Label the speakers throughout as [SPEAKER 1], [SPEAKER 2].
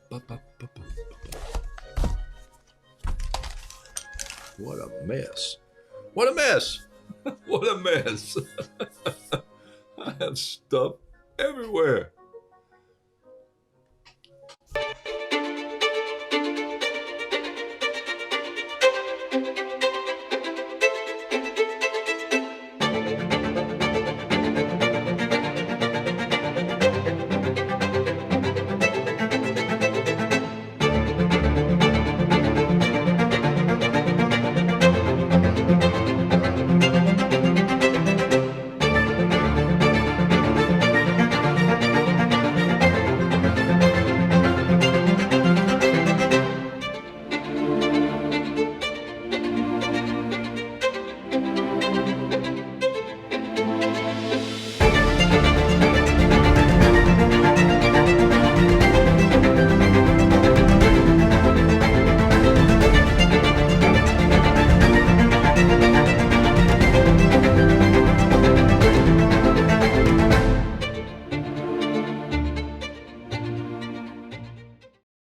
[SPEAKER 1] What a mess. What a mess. What a mess. I have stuff everywhere.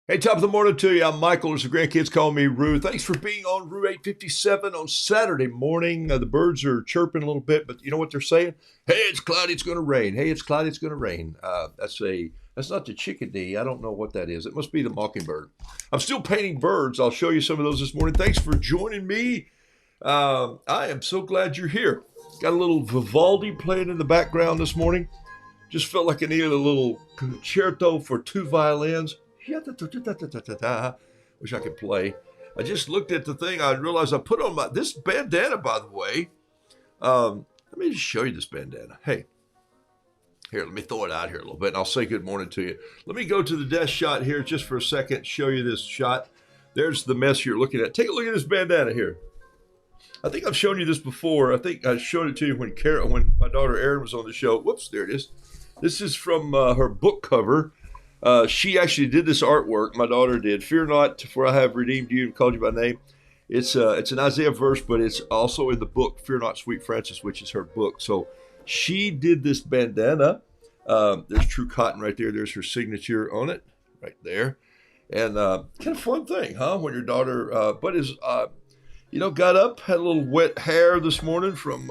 [SPEAKER 1] Hey, top of the morning to you. I'm Michael. As the grandkids call me Roo. Thanks for being on Roo 857 on Saturday morning. The birds are chirping a little bit, but you know what they're saying? Hey, it's cloudy. It's going to rain. Hey, it's cloudy. It's going to rain. That's not the chickadee. I don't know what that is. It must be the mockingbird. I'm still painting birds. I'll show you some of those this morning. Thanks for joining me. I am so glad you're here. Got a little Vivaldi playing in the background this morning. Just felt like I needed a little concerto for two violins. Wish I could play. I just looked at the thing. I realized I put on this bandana, by the way. Let me just show you this bandana. Hey, here, let me throw it out here a little bit, and I'll say good morning to you. Let me go to the desk shot here just for a second, show you this shot. There's the mess you're looking at. Take a look at this bandana here. I think I've shown you this before. I think I showed it to you when my daughter Erin was on the show. Whoops, there it is. This is from her book cover. She actually did this artwork. My daughter did. Fear not, for I have redeemed you and called you by name. It's an Isaiah verse, but it's also in the book Fear Not, Sweet Francis, which is her book. So she did this bandana. There's True Cotton right there. There's her signature on it right there. And kind of fun thing, huh? When your daughter, got up, had a little wet hair this morning from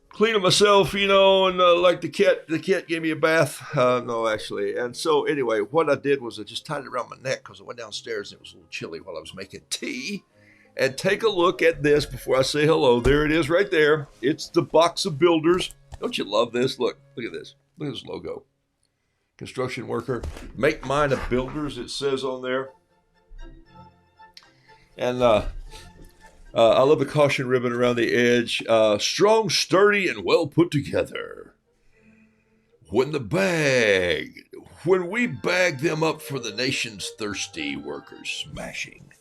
[SPEAKER 1] cleaning myself, and like the cat gave me a bath. No, actually. And so anyway, what I did was I just tied it around my neck because I went downstairs and it was a little chilly while I was making tea. And take a look at this before I say hello. There it is right there. It's the box of builders. Don't you love this? Look at this. Look at this logo. Construction worker. Make mine a builders, it says on there. And I love the caution ribbon around the edge. Strong, sturdy, and well put together. When we bag them up for the nation's thirsty workers, smashing.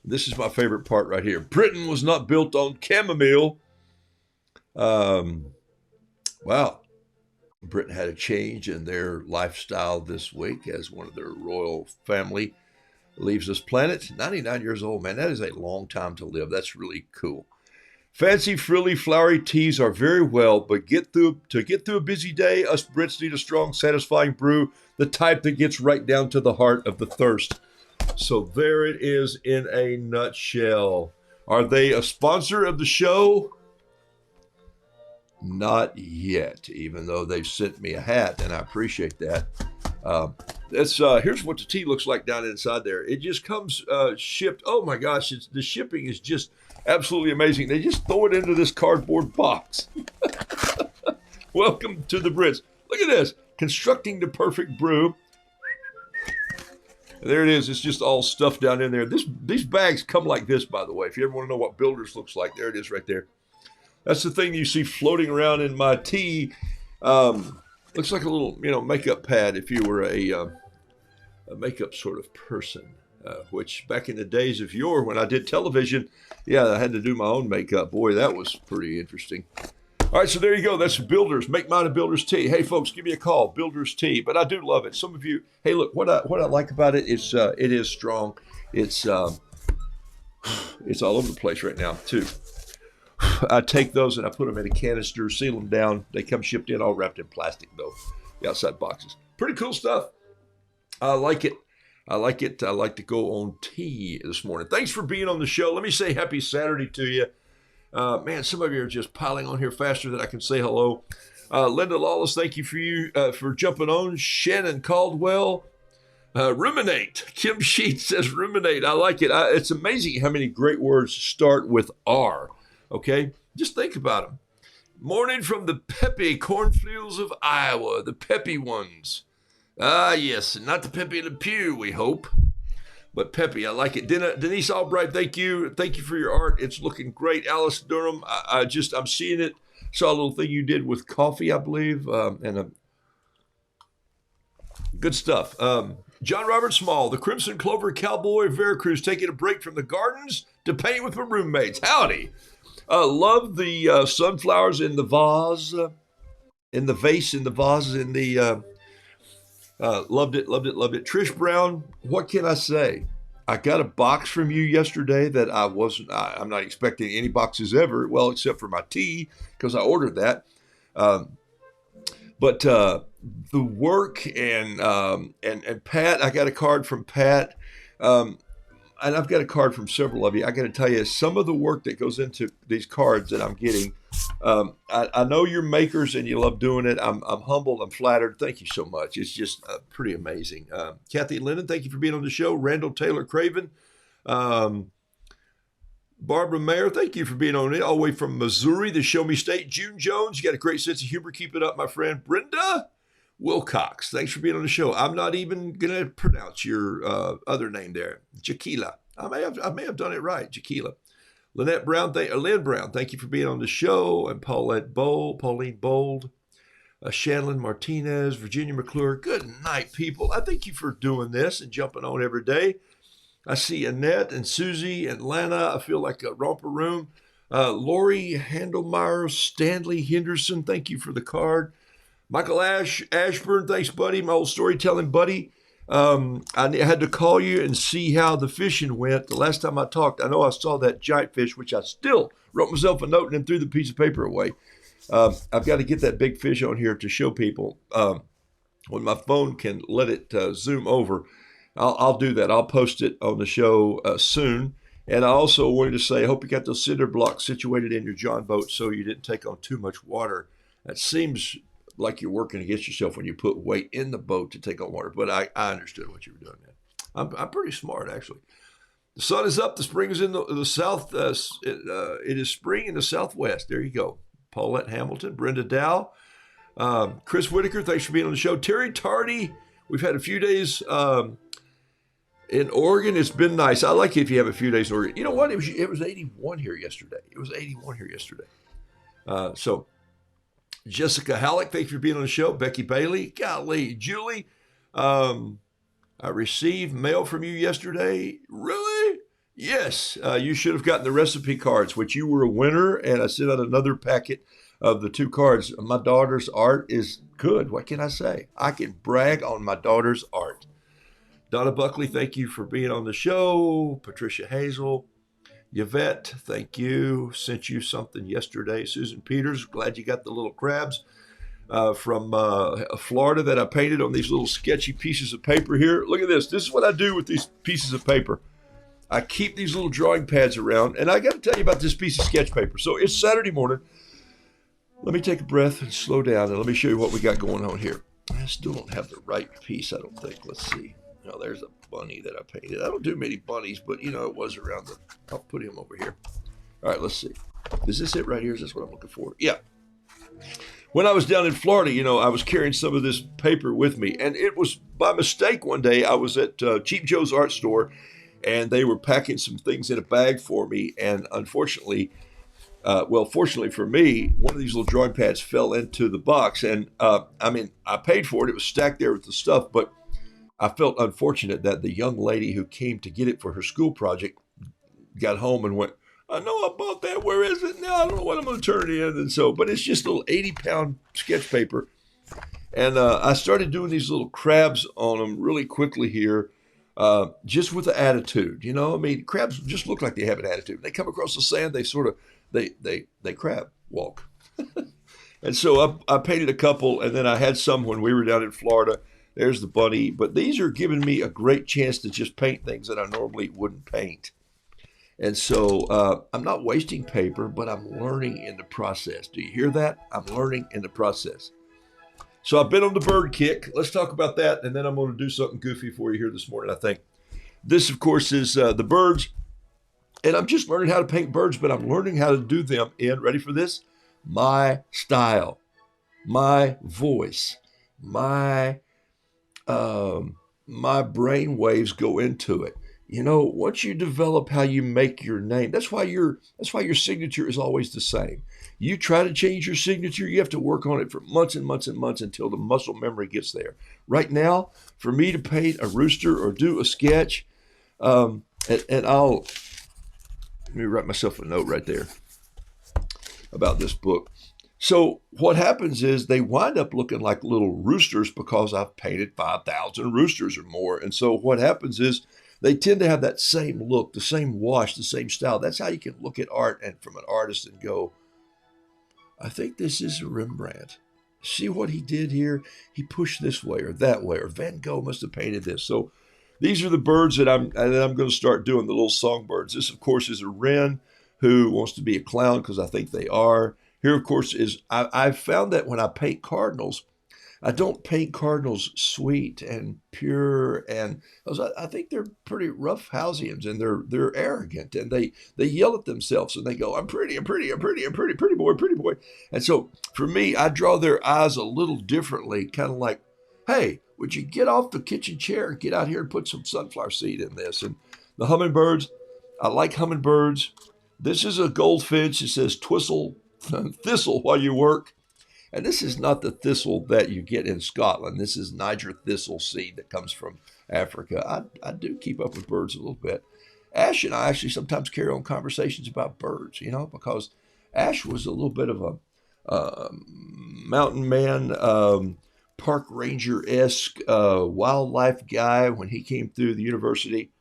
[SPEAKER 1] This is my favorite part right here. Britain was not built on chamomile. Wow. Britain had a change in their lifestyle this week as one of their royal family leaves this planet. 99 years old, man. That is a long time to live. That's really cool. Fancy, frilly, flowery teas are very well, but to get through a busy day, us Brits need a strong, satisfying brew, the type that gets right down to the heart of the thirst. So there it is in a nutshell. Are they a sponsor of the show? Not yet, even though they've sent me a hat, and I appreciate that. Here's what the tea looks like down inside there. It just comes shipped. Oh my gosh, the shipping is just absolutely amazing. They just throw it into this cardboard box. Welcome to the Brits. Look at this. Constructing the perfect brew. There it is. It's just all stuffed down in there. These bags come like this, by the way. If you ever want to know what builders looks like, there it is right there. That's the thing you see floating around in my tea. Looks like a little, makeup pad if you were a makeup sort of person. Which back in the days of yore, when I did television, I had to do my own makeup. Boy, that was pretty interesting. All right, so there you go. That's Builders. Make mine a Builders tea. Hey, folks, give me a call. Builders tea. But I do love it. Some of you, hey, look, what I like about it is it is strong. It's all over the place right now too. I take those and I put them in a canister, seal them down. They come shipped in all wrapped in plastic, though, the outside boxes. Pretty cool stuff. I like it. I like it. I like to go on tea this morning. Thanks for being on the show. Let me say happy Saturday to you. Man, some of you are just piling on here faster than I can say hello. Linda Lawless, thank you for jumping on. Shannon Caldwell, ruminate. Kim Sheets says ruminate. I like it. It's amazing how many great words start with R. Okay, just think about them. Morning from the peppy cornfields of Iowa, the peppy ones. Ah, yes, not the Peppy Le Pew, we hope, but Peppy, I like it. Denise Albright, thank you for your art. It's looking great. Alice Durham, I'm seeing it. Saw a little thing you did with coffee, I believe, and good stuff. John Robert Small, the Crimson Clover Cowboy Veracruz, taking a break from the gardens to paint with my roommates. Howdy. Love the sunflowers in the vase, in the vase, in the vases, in the. Loved it. Trish Brown, what can I say? I got a box from you yesterday that I'm not expecting any boxes ever, well, except for my tea, because I ordered that. But the work and Pat, I got a card from Pat, and I've got a card from several of you. I got to tell you, some of the work that goes into these cards that I'm getting, I know you're makers and you love doing it. I'm humbled. I'm flattered. Thank you so much. It's just pretty amazing. Kathy Lennon, thank you for being on the show. Randall Taylor Craven. Barbara Mayer, thank you for being on it. All the way from Missouri, the Show Me State. June Jones, you got a great sense of humor. Keep it up, my friend. Brenda Wilcox, thanks for being on the show. I'm not even going to pronounce your other name there. Jaquila. I may have done it right. Jaquila. Lynn Brown, thank you for being on the show. And Pauline Bold, Shanlon Martinez, Virginia McClure. Good night, people. I thank you for doing this and jumping on every day. I see Annette and Susie and Lana. I feel like a romper room. Lori Handelmeyer, Stanley Henderson, thank you for the card. Michael Ashburn, thanks, buddy. My old storytelling buddy. I had to call you and see how the fishing went. The last time I talked, I know I saw that giant fish, which I still wrote myself a note and then threw the piece of paper away. I've got to get that big fish on here to show people. When my phone can let it zoom over, I'll do that. I'll post it on the show soon. And I also wanted to say, I hope you got those cinder blocks situated in your John boat so you didn't take on too much water. That seems like you're working against yourself when you put weight in the boat to take on water. But I understood what you were doing, man. I'm pretty smart, actually. The sun is up. The spring is in the south. It is spring in the southwest. There you go. Paulette Hamilton, Brenda Dow, Chris Whitaker, thanks for being on the show. Terry Tardy, we've had a few days in Oregon. It's been nice. I like it if you have a few days in Oregon. You know what? It was 81 here yesterday. So Jessica Halleck, thank you for being on the show. Becky Bailey, golly, Julie, I received mail from you yesterday. Really? Yes. You should have gotten the recipe cards, which you were a winner, and I sent out another packet of the 2 cards. My daughter's art is good. What can I say? I can brag on my daughter's art. Donna Buckley, thank you for being on the show. Patricia Hazel. Yvette, thank you. Sent you something yesterday. Susan Peters, glad you got the little crabs from Florida that I painted on these little sketchy pieces of paper here. Look at this. This is what I do with these pieces of paper. I keep these little drawing pads around, and I got to tell you about this piece of sketch paper. So it's Saturday morning. Let me take a breath and slow down, and let me show you what we got going on here. I still don't have the right piece, I don't think. Let's see. Now, there's a bunny that I painted. I don't do many bunnies, but, it was around I'll put him over here. All right, let's see. Is this it right here? Is this what I'm looking for? Yeah. When I was down in Florida, I was carrying some of this paper with me, and it was by mistake one day. I was at Cheap Joe's art store, and they were packing some things in a bag for me, and unfortunately, fortunately for me, one of these little drawing pads fell into the box, and I paid for it. It was stacked there with the stuff, but I felt unfortunate that the young lady who came to get it for her school project got home and went, I know I bought that. Where is it? Now I don't know what I'm going to turn it in. And so, but it's just a little 80-pound sketch paper. And I started doing these little crabs on them really quickly here, just with the attitude. Crabs just look like they have an attitude. They come across the sand, they sort of, they crab walk. And so I painted a couple, and then I had some when we were down in Florida There's the bunny. But these are giving me a great chance to just paint things that I normally wouldn't paint. And so I'm not wasting paper, but I'm learning in the process. Do you hear that? I'm learning in the process. So I've been on the bird kick. Let's talk about that, and then I'm going to do something goofy for you here this morning, I think. This, of course, is the birds. And I'm just learning how to paint birds, but I'm learning how to do them in, ready for this? My style, my voice, my brain waves go into it. You know, once you develop how you make your name, that's why your signature is always the same. You try to change your signature, you have to work on it for months and months and months until the muscle memory gets there. Right now, for me to paint a rooster or do a sketch, and let me write myself a note right there about this book. So what happens is they wind up looking like little roosters because I've painted 5,000 roosters or more. And so what happens is they tend to have that same look, the same wash, the same style. That's how you can look at art and from an artist and go, I think this is a Rembrandt. See what he did here? He pushed this way or that way, or Van Gogh must have painted this. So these are the birds that I'm going to start doing, the little songbirds. This, of course, is a wren who wants to be a clown because I think they are. Here, of course, is I've found that when I paint cardinals, I don't paint cardinals sweet and pure, and I think they're pretty roughhousians, and they're arrogant, and they yell at themselves, and they go, I'm pretty, pretty boy. And so for me, I draw their eyes a little differently, kind of like, hey, would you get off the kitchen chair and get out here and put some sunflower seed in this? And the hummingbirds, I like hummingbirds. This is a goldfinch. It says thistle while you work. And this is not the thistle that you get in Scotland. This is Niger thistle seed that comes from Africa. I do keep up with birds a little bit. Ash and I actually sometimes carry on conversations about birds, you know, because Ash was a little bit of a mountain man, park ranger-esque wildlife guy when he came through the university.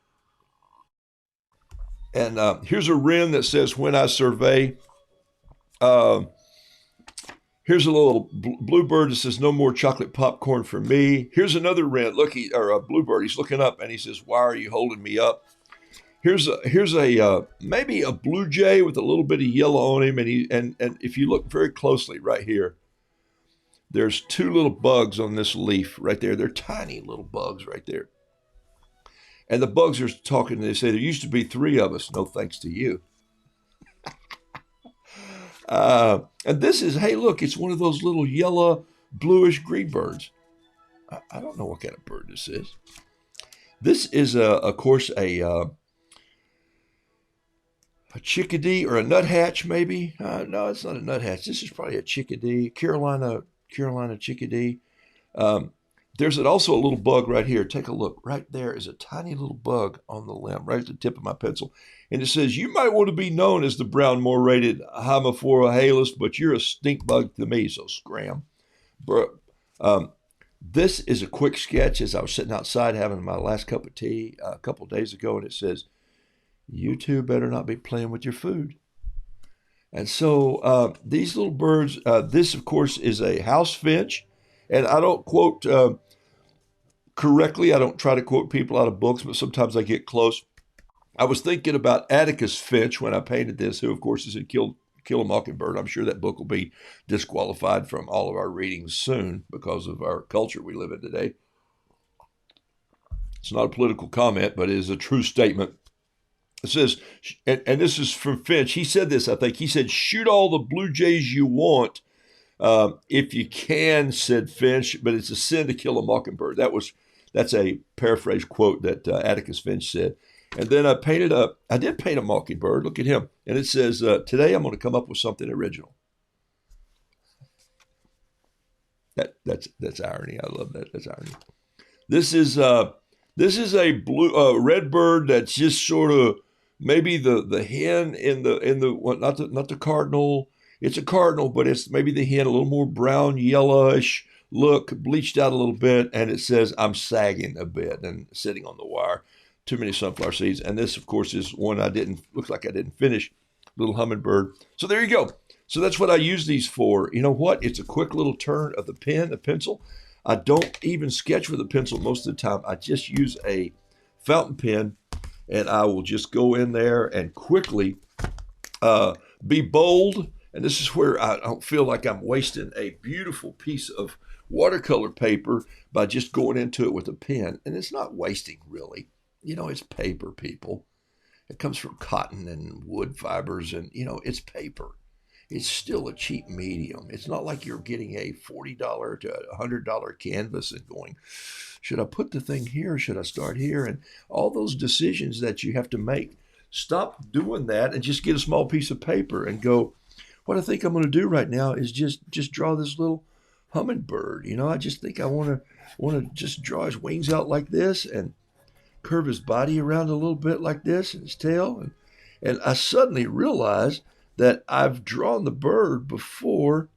[SPEAKER 1] And here's a wren that says, when I survey. Here's a little bluebird that says, no more chocolate popcorn for me. Here's another wren, or a bluebird. He's looking up and he says, why are you holding me up? Here's a maybe a blue jay with a little bit of yellow on him. And if you look very closely right here, there's two little bugs on this leaf right there. They're tiny little bugs right there. And the bugs are talking, they say, there used to be 3 of us. No thanks to you. And this is, hey, look, it's one of those little yellow, bluish green birds. I don't know what kind of bird this is. This is, of course, a chickadee or a nuthatch, maybe. No, it's not a nuthatch. This is probably a chickadee, Carolina chickadee. There's also a little bug right here. Take a look. Right there is a tiny little bug on the limb, right at the tip of my pencil. And it says, you might want to be known as the brown moor-rated Hymophora halis, but you're a stink bug to me, so scram. This is a quick sketch as I was sitting outside having my last cup of tea a couple of days ago, and it says, you two better not be playing with your food. And so these little birds, this, of course, is a house finch. And I don't quote correctly. I don't try to quote people out of books, but sometimes I get close. I was thinking about Atticus Finch when I painted this, who, of course, is in Kill a Mockingbird. I'm sure that book will be disqualified from all of our readings soon because of our culture we live in today. It's not a political comment, but it is a true statement. It says, and this is from Finch. He said this, I think. He said, shoot all the blue jays you want if you can, said Finch, but it's a sin to kill a mockingbird. That's a paraphrase quote that Atticus Finch said. And then I did paint a mockingbird. Look at him. And it says, today I'm going to come up with something original. That's irony. I love that. That's irony. This is a blue red bird that's just sort of maybe the hen in the not the cardinal. It's a cardinal, but it's maybe the hen, a little more brown, yellowish look, bleached out a little bit, and it says, I'm sagging a bit and sitting on the wire. Too many sunflower seeds. And this, of course, is one looks like I didn't finish, little hummingbird. So there you go. So that's what I use these for. You know what? It's a quick little turn of the pen, the pencil. I don't even sketch with a pencil most of the time. I just use a fountain pen, and I will just go in there and quickly be bold. And this is where I don't feel like I'm wasting a beautiful piece of watercolor paper by just going into it with a pen. And it's not wasting, really. It's paper, people. It comes from cotton and wood fibers, and, it's paper. It's still a cheap medium. It's not like you're getting a $40 to $100 canvas and going, should I put the thing here or should I start here? And all those decisions that you have to make. Stop doing that and just get a small piece of paper and go, what I think I'm going to do right now is just draw this little hummingbird. I just think I want to just draw his wings out like this and curve his body around a little bit like this and his tail. And I suddenly realized that I've drawn the bird before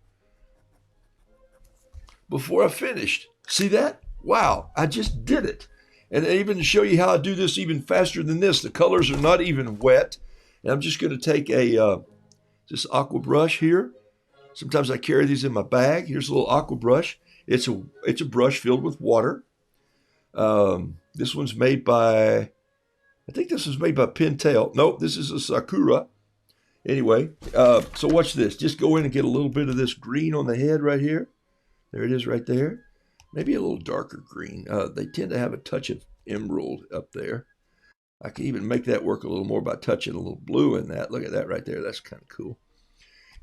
[SPEAKER 1] I finished. See that? Wow, I just did it. And even to show you how I do this even faster than this, the colors are not even wet. And I'm just going to take this aqua brush here. Sometimes I carry these in my bag. Here's a little aqua brush. It's a brush filled with water. This one's made by, I think this was made by Pintail. Nope, this is a Sakura. Anyway, so watch this. Just go in and get a little bit of this green on the head right here. There it is right there. Maybe a little darker green. They tend to have a touch of emerald up there. I can even make that work a little more by touching a little blue in that. Look at that right there. That's kind of cool.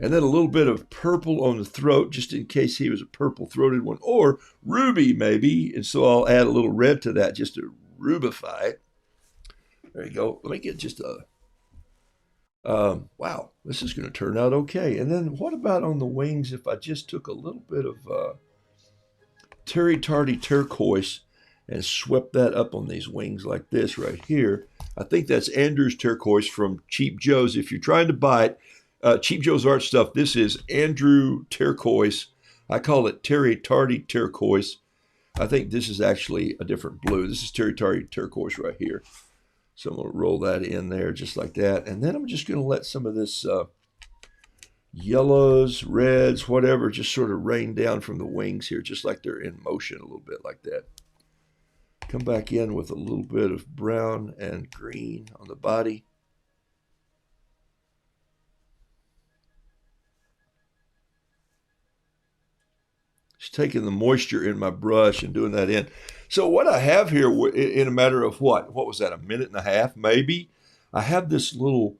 [SPEAKER 1] And then a little bit of purple on the throat, just in case he was a purple-throated one. Or ruby, maybe. And so I'll add a little red to that just to rubify it. There you go. Let me get just a... wow, this is going to turn out okay. And then what about on the wings if I just took a little bit of Terry Tardy turquoise and swept that up on these wings like this right here. I think that's Andrew's turquoise from Cheap Joe's. If you're trying to buy it, Cheap Joe's Art Stuff, this is Andrew turquoise. I call it Terry Tardy turquoise. I think this is actually a different blue. This is Terry Tardy turquoise right here. So I'm going to roll that in there just like that. And then I'm just going to let some of this yellows, reds, whatever, just sort of rain down from the wings here, just like they're in motion a little bit like that. Come back in with a little bit of brown and green on the body. Just taking the moisture in my brush and doing that in. So what I have here in a matter of what was that, a minute and a half maybe? I have this little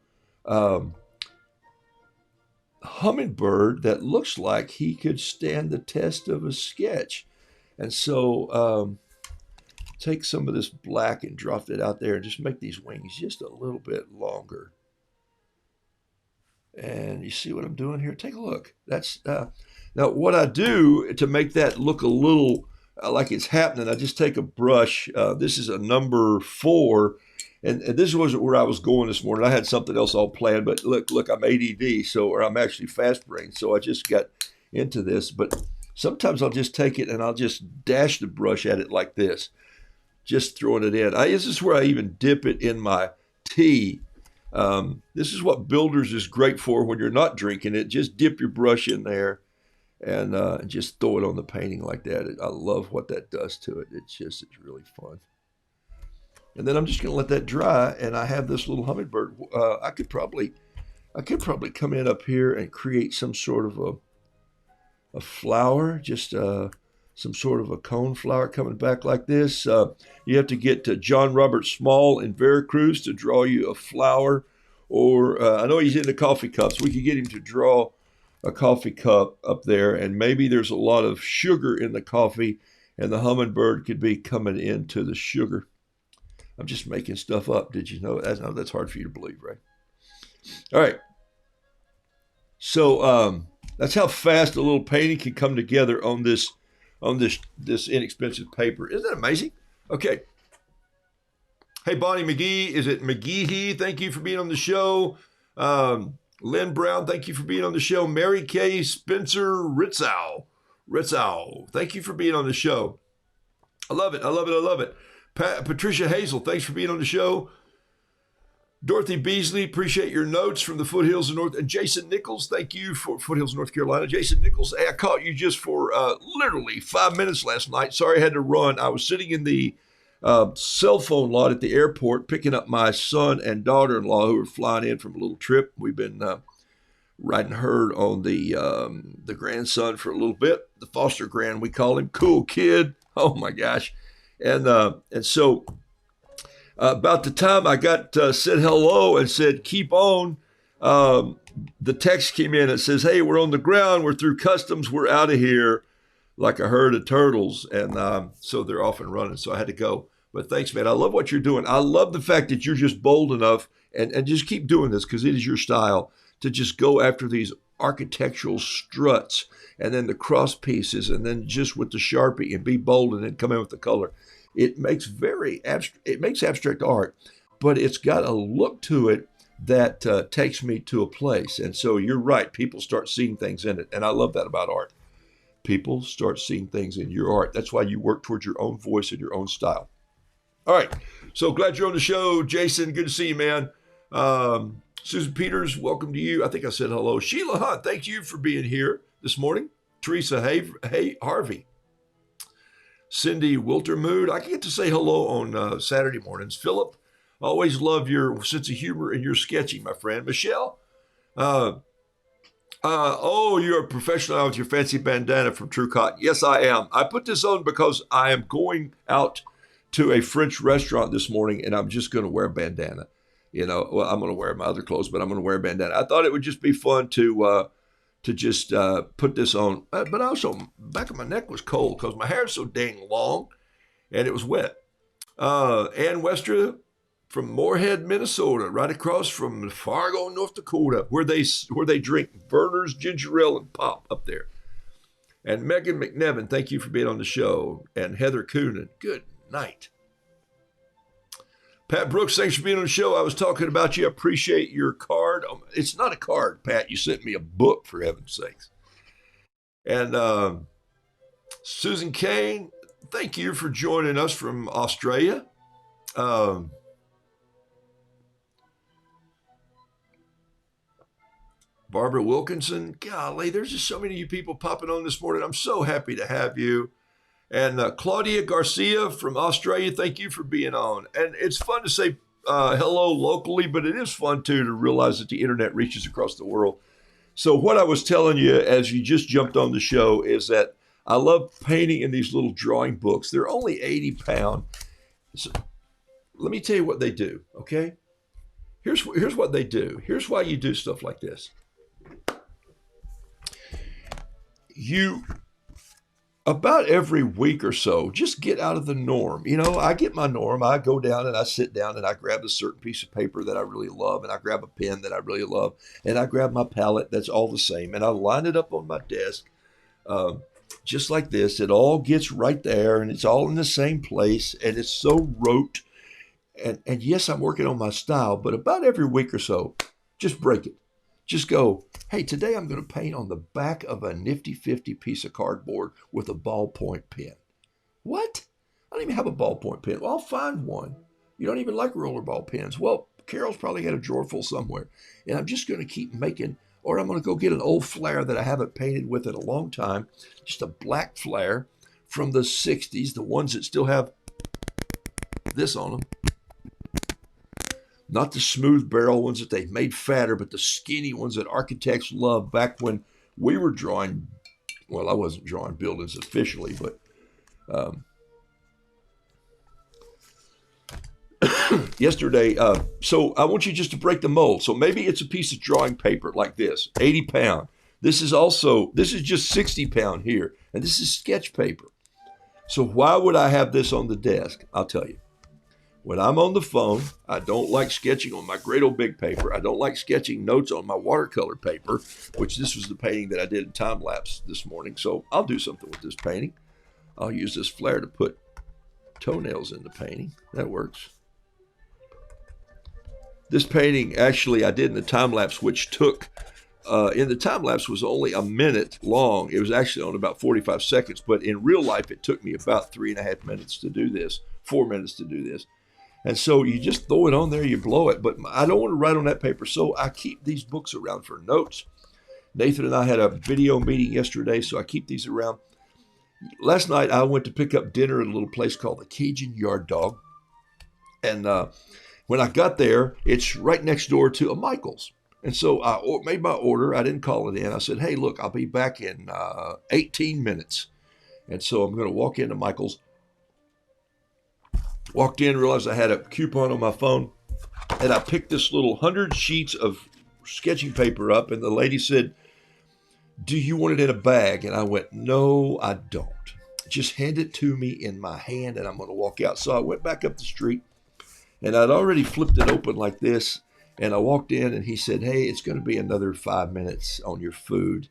[SPEAKER 1] hummingbird that looks like he could stand the test of a sketch. And so take some of this black and drop it out there and just make these wings just a little bit longer. And you see what I'm doing here? Take a look. That's now what I do to make that look a little like it's happening, I just take a brush. This is a number 4. And this wasn't where I was going this morning. I had something else all planned, but look, I'm ADD, or I'm actually fast brain, so I just got into this. But sometimes I'll just take it and I'll just dash the brush at it like this, just throwing it in. This is where I even dip it in my tea. This is what Builders is great for when you're not drinking it. Just dip your brush in there and just throw it on the painting like that. I love what that does to it. It's really fun. And then I'm just going to let that dry, and I have this little hummingbird. I could probably come in up here and create some sort of a flower, just some sort of a cone flower coming back like this. You have to get to John Robert Small in Veracruz to draw you a flower, or I know he's into coffee cups. We could get him to draw a coffee cup up there, and maybe there's a lot of sugar in the coffee, and the hummingbird could be coming into the sugar. I'm just making stuff up. Did you know? That's hard for you to believe, right? All right. So that's how fast a little painting can come together on this inexpensive paper. Isn't that amazing? Okay. Hey, Bonnie McGee. Is it McGee? Thank you for being on the show. Lynn Brown, thank you for being on the show. Mary Kay Spencer Ritzow. Thank you for being on the show. I love it. Patricia Hazel, thanks for being on the show. Dorothy Beasley, appreciate your notes from the foothills of North. And Jason Nichols, thank you for foothills of North Carolina. Jason Nichols, hey, I caught you just for literally 5 minutes last night. Sorry I had to run. I was sitting in the cell phone lot at the airport picking up my son and daughter-in-law who were flying in from a little trip. We've been riding herd on the grandson for a little bit, the foster grand we call him, cool kid. Oh my gosh, and so about the time I got said hello and said keep on, the text came in that says, "Hey, we're on the ground, we're through customs, we're out of here," like a herd of turtles, and so they're off and running. So I had to go. But thanks, man. I love what you're doing. I love the fact that you're just bold enough and just keep doing this because it is your style to just go after these architectural struts and then the cross pieces and then just with the Sharpie and be bold and then come in with the color. It makes abstract art, but it's got a look to it that takes me to a place. And so you're right. People start seeing things in it. And I love that about art. People start seeing things in your art. That's why you work towards your own voice and your own style. All right. So glad you're on the show, Jason. Good to see you, man. Susan Peters, welcome to you. I think I said hello. Sheila Hunt, thank you for being here this morning. Teresa Harvey. Cindy Wiltermood, I get to say hello on Saturday mornings. Philip, always love your sense of humor and your sketching, my friend. Michelle, you're a professional with your fancy bandana from True Cotton. Yes, I am. I put this on because I am going out to a French restaurant this morning and I'm just going to wear a bandana. I'm going to wear my other clothes, but I'm going to wear a bandana. I thought it would just be fun to just put this on. But also, back of my neck was cold because my hair is so dang long, and it was wet. Ann Westra from Moorhead, Minnesota, right across from Fargo, North Dakota, where they drink Verner's ginger ale and pop up there. And Megan McNevin, thank you for being on the show. And Heather Coonan, good night. Pat Brooks, thanks for being on the show. I was talking about you. I appreciate your card. It's not a card, Pat. You sent me a book, for heaven's sakes. And Susan Kane, thank you for joining us from Australia. Barbara Wilkinson, golly, there's just so many of you people popping on this morning. I'm so happy to have you. And Claudia Garcia from Australia, thank you for being on. And it's fun to say hello locally, but it is fun, too, to realize that the internet reaches across the world. So what I was telling you as you just jumped on the show is that I love painting in these little drawing books. They're only 80 pounds. So let me tell you what they do, okay? Here's what they do. Here's why you do stuff like this. About every week or so, just get out of the norm. I get my norm. I go down and I sit down and I grab a certain piece of paper that I really love, and I grab a pen that I really love, and I grab my palette that's all the same, and I line it up on my desk just like this. It all gets right there, and it's all in the same place, and it's so rote. And yes, I'm working on my style, but about every week or so, just break it. Just go, hey, today I'm going to paint on the back of a nifty-50 piece of cardboard with a ballpoint pen. What? I don't even have a ballpoint pen. Well, I'll find one. You don't even like rollerball pens. Well, Carol's probably got a drawer full somewhere. And I'm just going to keep making, or I'm going to go get an old flare that I haven't painted with in a long time. Just a black flare from the 60s, the ones that still have this on them. Not the smooth barrel ones that they made fatter, but the skinny ones that architects loved back when we were drawing. Well, I wasn't drawing buildings officially, but yesterday. So I want you just to break the mold. So maybe it's a piece of drawing paper like this, 80 pound. This is just 60 pound here. And this is sketch paper. So why would I have this on the desk? I'll tell you. When I'm on the phone, I don't like sketching on my great old big paper. I don't like sketching notes on my watercolor paper, which this was the painting that I did in time lapse this morning. So I'll do something with this painting. I'll use this flare to put toenails in the painting. That works. This painting, actually, I did in the time lapse, which took, in the time lapse was only a minute long. It was actually on about 45 seconds, but in real life, it took me about 3.5 minutes to do this, 4 minutes to do this. And so you just throw it on there, you blow it. But I don't want to write on that paper, so I keep these books around for notes. Nathan and I had a video meeting yesterday, so I keep these around. Last night, I went to pick up dinner at a little place called the Cajun Yard Dog. And when I got there, it's right next door to a Michael's. And so I made my order. I didn't call it in. I said, hey, look, I'll be back in 18 minutes. And so I'm going to walk into Michael's. Walked in, realized I had a coupon on my phone. And I picked this little 100 sheets of sketching paper up. And the lady said, do you want it in a bag? And I went, no, I don't. Just hand it to me in my hand and I'm going to walk out. So I went back up the street and I'd already flipped it open like this. And I walked in and he said, hey, it's going to be another 5 minutes on your food.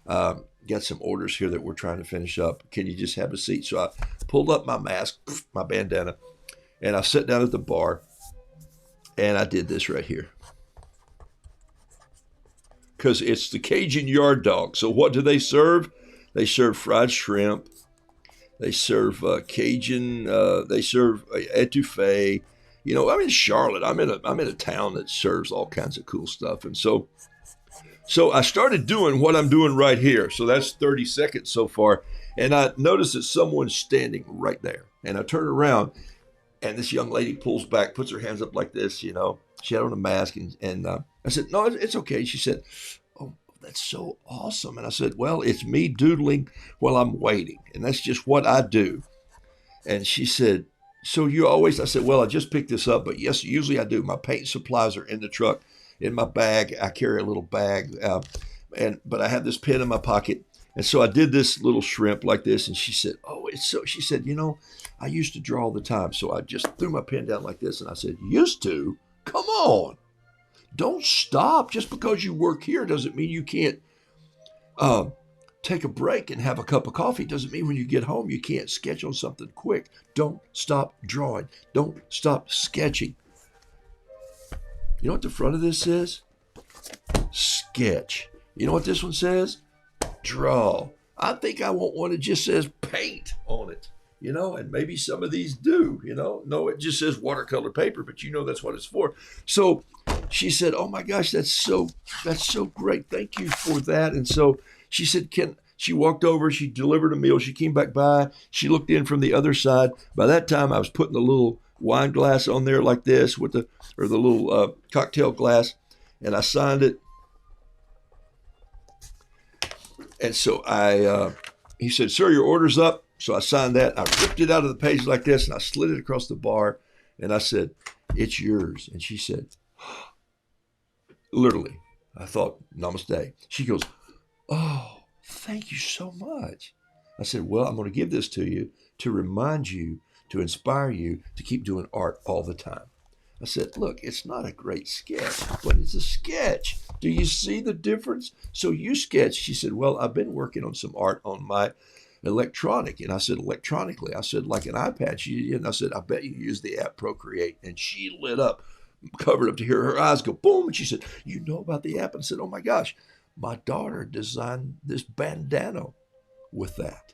[SPEAKER 1] Got some orders here that we're trying to finish up. Can you just have a seat? So I pulled up my mask, my bandana, and I sat down at the bar and I did this right here. Because it's the Cajun Yard Dog. So what do they serve? They serve fried shrimp. They serve Cajun. They serve etouffee. You know, I'm in Charlotte. I'm in a town that serves all kinds of cool stuff. And so I started doing what I'm doing right here. So that's 30 seconds so far. And I noticed that someone's standing right there. And I turn around, and this young lady pulls back, puts her hands up like this. You know, she had on a mask, and I said, no, it's okay. She said, oh, that's so awesome. And I said, well, it's me doodling while I'm waiting. And that's just what I do. And she said, so you always, I said, well, I just picked this up, but yes, usually I do. My paint supplies are in the truck, in my bag. I carry a little bag, but I have this pen in my pocket. And so I did this little shrimp like this. And she said, oh, it's so, she said, you know, I used to draw all the time. So I just threw my pen down like this. And I said, used to? Come on. Don't stop. Just because you work here doesn't mean you can't take a break and have a cup of coffee. Doesn't mean when you get home you can't sketch on something quick. Don't stop drawing. Don't stop sketching. You know what the front of this says? Sketch. You know what this one says? Draw. I think I want one that just says paint on it. You know, and maybe some of these do, you know. No, it just says watercolor paper, but you know that's what it's for. So she said, oh my gosh, that's so great. Thank you for that. And so she said, she walked over, she delivered a meal, she came back by, she looked in from the other side. By that time, I was putting the little wine glass on there like this with the little cocktail glass, and I signed it. And so he said, sir, your order's up. So I signed that. I ripped it out of the page like this, and I slid it across the bar. And I said, it's yours. And she said, literally, I thought, namaste. She goes, oh, thank you so much. I said, well, I'm going to give this to you to remind you, to inspire you to keep doing art all the time. I said, look, it's not a great sketch, but it's a sketch. Do you see the difference? So you sketch. She said, well, I've been working on some art on my electronic. And I said, electronically? I said, like an iPad. And I said, I bet you use the app Procreate. And she lit up, covered up to hear her eyes go boom. And she said, you know about the app? And I said, oh my gosh, my daughter designed this bandana with that.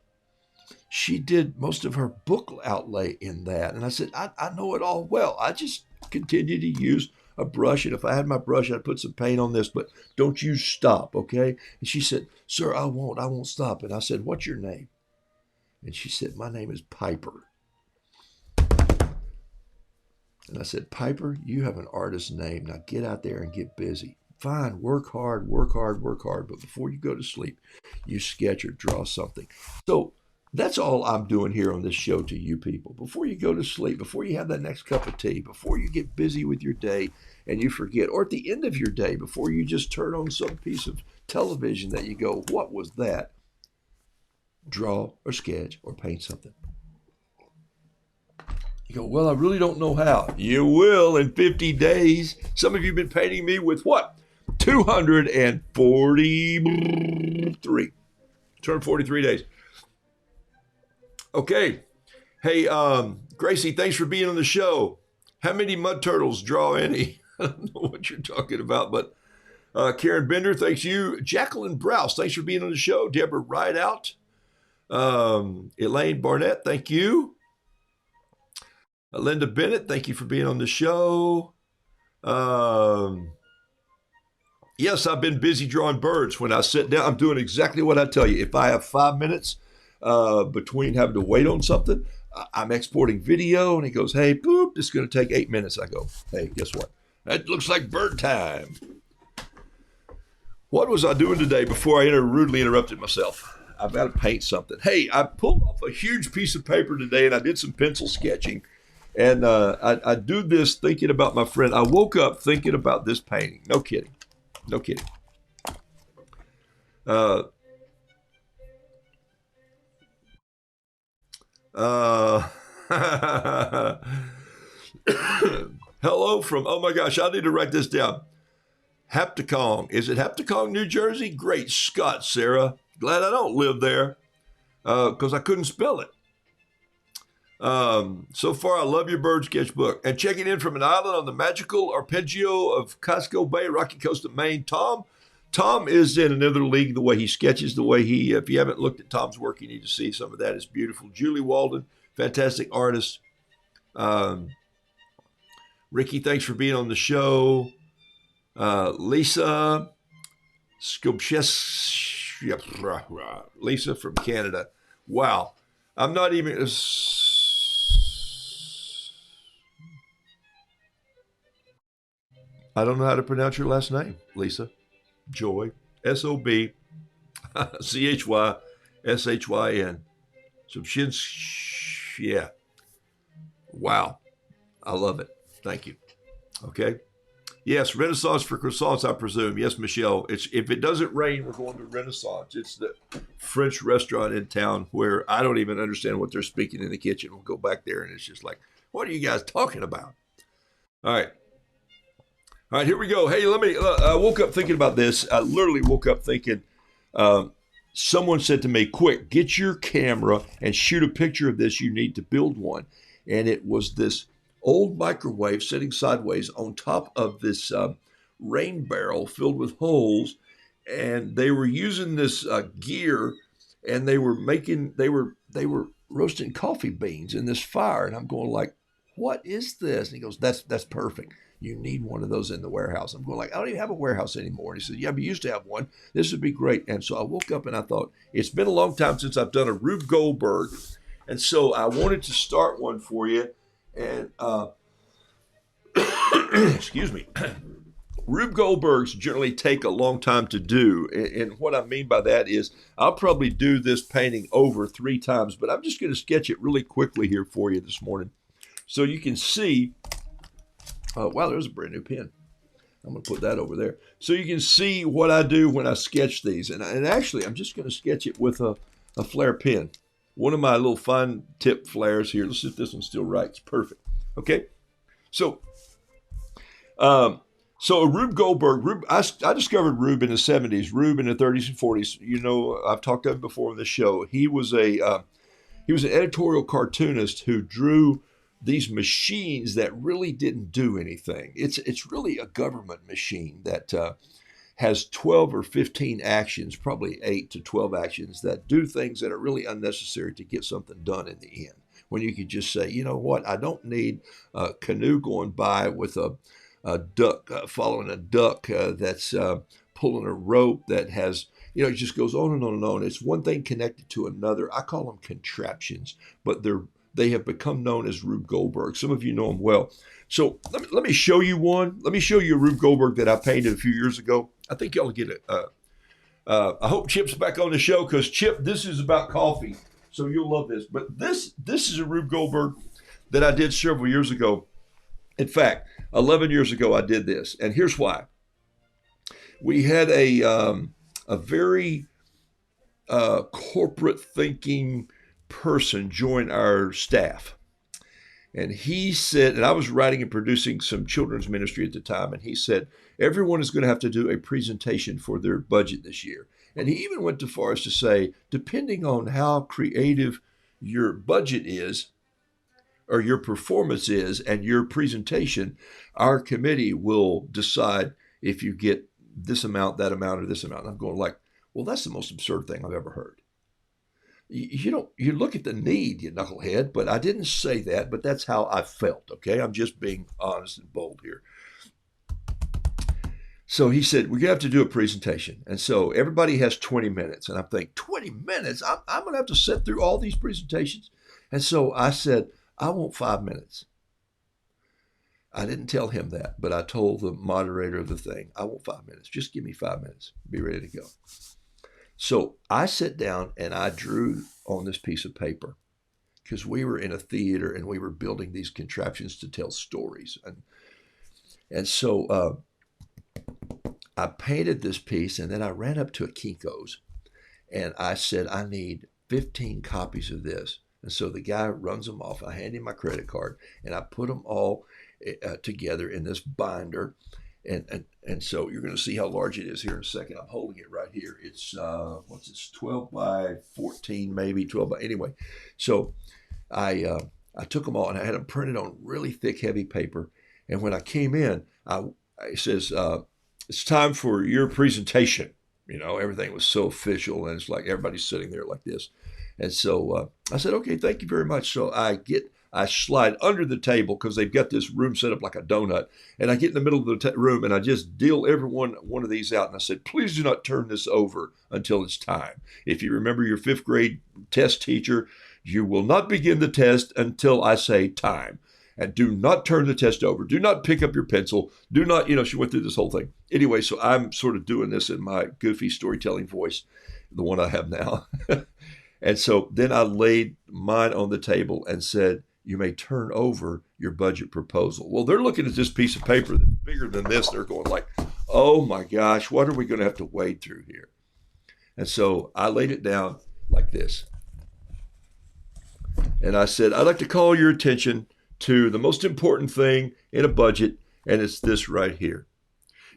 [SPEAKER 1] She did most of her book outlay in that. And I said, I know it all well. I just continue to use a brush. And if I had my brush, I'd put some paint on this, but don't you stop, okay? And she said, sir, I won't stop. And I said, what's your name? And she said, my name is Piper. And I said, Piper, you have an artist's name. Now get out there and get busy. Fine, work hard. But before you go to sleep, you sketch or draw something. So that's all I'm doing here on this show to you people. Before you go to sleep, before you have that next cup of tea, before you get busy with your day and you forget, or at the end of your day, before you just turn on some piece of television that you go, what was that? Draw or sketch or paint something. You go, well, I really don't know how. You will in 50 days. Some of you have been painting me with what? 243 days. Okay. Hey, Gracie, thanks for being on the show. How many mud turtles draw any? I don't know what you're talking about, but Karen Bender, thanks you. Jacqueline Browse, thanks for being on the show. Deborah Rideout. Elaine Barnett, thank you. Linda Bennett, thank you for being on the show. Um, yes, I've been busy drawing birds. When I sit down, I'm doing exactly what I tell you. If I have 5 minutes between having to wait on something, I'm exporting video, and he goes, "Hey, boop, this is going to take 8 minutes." I go, "Hey, guess what? That looks like bird time." What was I doing today before I rudely interrupted myself? I've got to paint something. Hey, I pulled off a huge piece of paper today, and I did some pencil sketching. And I do this thinking about my friend. I woke up thinking about this painting. No kidding. No kidding. Uh, uh, hello from, oh my gosh, I need to write this down. Hapticong. Is it Hapticong, New Jersey? Great Scott, Sarah. Glad I don't live there because I couldn't spell it. So far, I love your bird sketchbook. And checking in from an island on the magical arpeggio of Casco Bay, Rocky Coast of Maine, Tom. Tom is in another league, the way he sketches, the way he, if you haven't looked at Tom's work, you need to see some of that. It's beautiful. Julie Walden, fantastic artist. Ricky, thanks for being on the show. Lisa Lisa from Canada. Wow. I'm not even... I don't know how to pronounce your last name, Lisa. Joy. Sobchyn. Yeah. Wow. I love it. Thank you. Okay. Yes, Renaissance for croissants, I presume. Yes, Michelle. If it doesn't rain, we're going to Renaissance. It's the French restaurant in town where I don't even understand what they're speaking in the kitchen. We'll go back there, and it's just like, what are you guys talking about? All right. All right, here we go. Hey, I woke up thinking about this. I literally woke up thinking, someone said to me, quick, get your camera and shoot a picture of this. You need to build one. And it was this old microwave sitting sideways on top of this rain barrel filled with holes. And they were using this gear, and they were roasting coffee beans in this fire. And I'm going like, what is this? And he goes, that's perfect. You need one of those in the warehouse. I'm going like, I don't even have a warehouse anymore. And he said, yeah, but you used to have one. This would be great. And so I woke up and I thought, it's been a long time since I've done a Rube Goldberg. And so I wanted to start one for you. And excuse me. Rube Goldbergs generally take a long time to do. And what I mean by that is I'll probably do this painting over 3 times, but I'm just going to sketch it really quickly here for you this morning. So you can see, wow, there's a brand new pen. I'm going to put that over there. So you can see what I do when I sketch these. And actually, I'm just going to sketch it with a flare pen. One of my little fine tip flares here. Let's see if this one still writes. Perfect. Okay. So a Rube Goldberg, I discovered Rube in the 70s, Rube in the 30s and 40s. You know, I've talked about him before on this show. He was an editorial cartoonist who drew these machines that really didn't do anything. It's really a government machine that has 12 or 15 actions, probably 8 to 12 actions that do things that are really unnecessary to get something done in the end. When you could just say, you know what, I don't need a canoe going by with a duck following a duck that's pulling a rope that has, you know, it just goes on and on and on. It's one thing connected to another. I call them contraptions, but they have become known as Rube Goldberg. Some of you know them well. So let me show you one. Let me show you a Rube Goldberg that I painted a few years ago. I think y'all get it. I hope Chip's back on the show because Chip, this is about coffee, so you'll love this. But this is a Rube Goldberg that I did several years ago. In fact, 11 years ago I did this, and here's why. We had a very corporate thinking person join our staff. And he said, and I was writing and producing some children's ministry at the time, and he said, everyone is going to have to do a presentation for their budget this year. And he even went as far as to say, depending on how creative your budget is, or your performance is, and your presentation, our committee will decide if you get this amount, that amount, or this amount. And I'm going like, well, that's the most absurd thing I've ever heard. you look at the need, you knucklehead, but I didn't say that, but that's how I felt, okay? I'm just being honest and bold here. So he said, we're going to have to do a presentation. And so everybody has 20 minutes. And I'm thinking, 20 minutes? I'm going to have to sit through all these presentations? And so I said, I want 5 minutes. I didn't tell him that, but I told the moderator of the thing, I want 5 minutes. Just give me 5 minutes. Be ready to go. So I sat down and I drew on this piece of paper because we were in a theater and we were building these contraptions to tell stories. And so I painted this piece, and then I ran up to a Kinko's and I said, I need 15 copies of this. And so the guy runs them off. I hand him my credit card and I put them all together in this binder. And so you're going to see how large it is here in a second. I'm holding it right here. It's, 12 by 14, maybe 12 by, anyway. So I took them all and I had them printed on really thick, heavy paper. And when I came in, it says, it's time for your presentation. Everything was so official, and it's like everybody's sitting there like this. And so I said, okay, thank you very much. So I slide under the table because they've got this room set up like a donut. And I get in the middle of the room and I just deal every one of these out. And I said, please do not turn this over until it's time. If you remember your 5th grade test teacher, you will not begin the test until I say time. And do not turn the test over. Do not pick up your pencil. Do not, she went through this whole thing. Anyway, so I'm sort of doing this in my goofy storytelling voice, the one I have now. And so then I laid mine on the table and said, you may turn over your budget proposal. Well, they're looking at this piece of paper that's bigger than this. They're going like, oh my gosh, what are we going to have to wade through here? And so I laid it down like this. And I said, I'd like to call your attention to the most important thing in a budget, and it's this right here.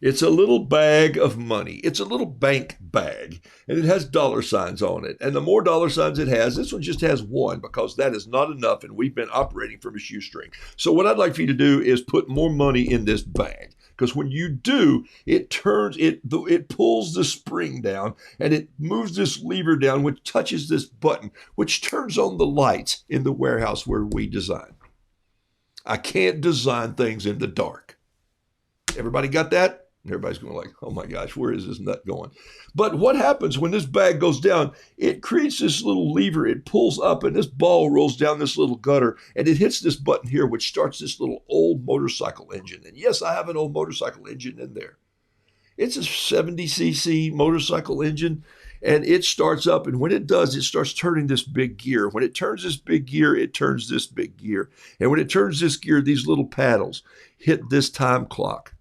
[SPEAKER 1] It's a little bag of money. It's a little bank bag, and it has dollar signs on it. And the more dollar signs it has, this one just has one because that is not enough, and we've been operating from a shoestring. So what I'd like for you to do is put more money in this bag, because when you do, it pulls the spring down, and it moves this lever down, which touches this button, which turns on the lights in the warehouse where we design. I can't design things in the dark. Everybody got that? Everybody's going like, oh my gosh, where is this nut going? But what happens when this bag goes down? It creates this little lever. It pulls up and this ball rolls down this little gutter and it hits this button here, which starts this little old motorcycle engine. And yes, I have an old motorcycle engine in there. It's a 70cc motorcycle engine. And it starts up, and when it does, it starts turning this big gear. When it turns this big gear, it turns this big gear. And when it turns this gear, these little paddles hit this time clock.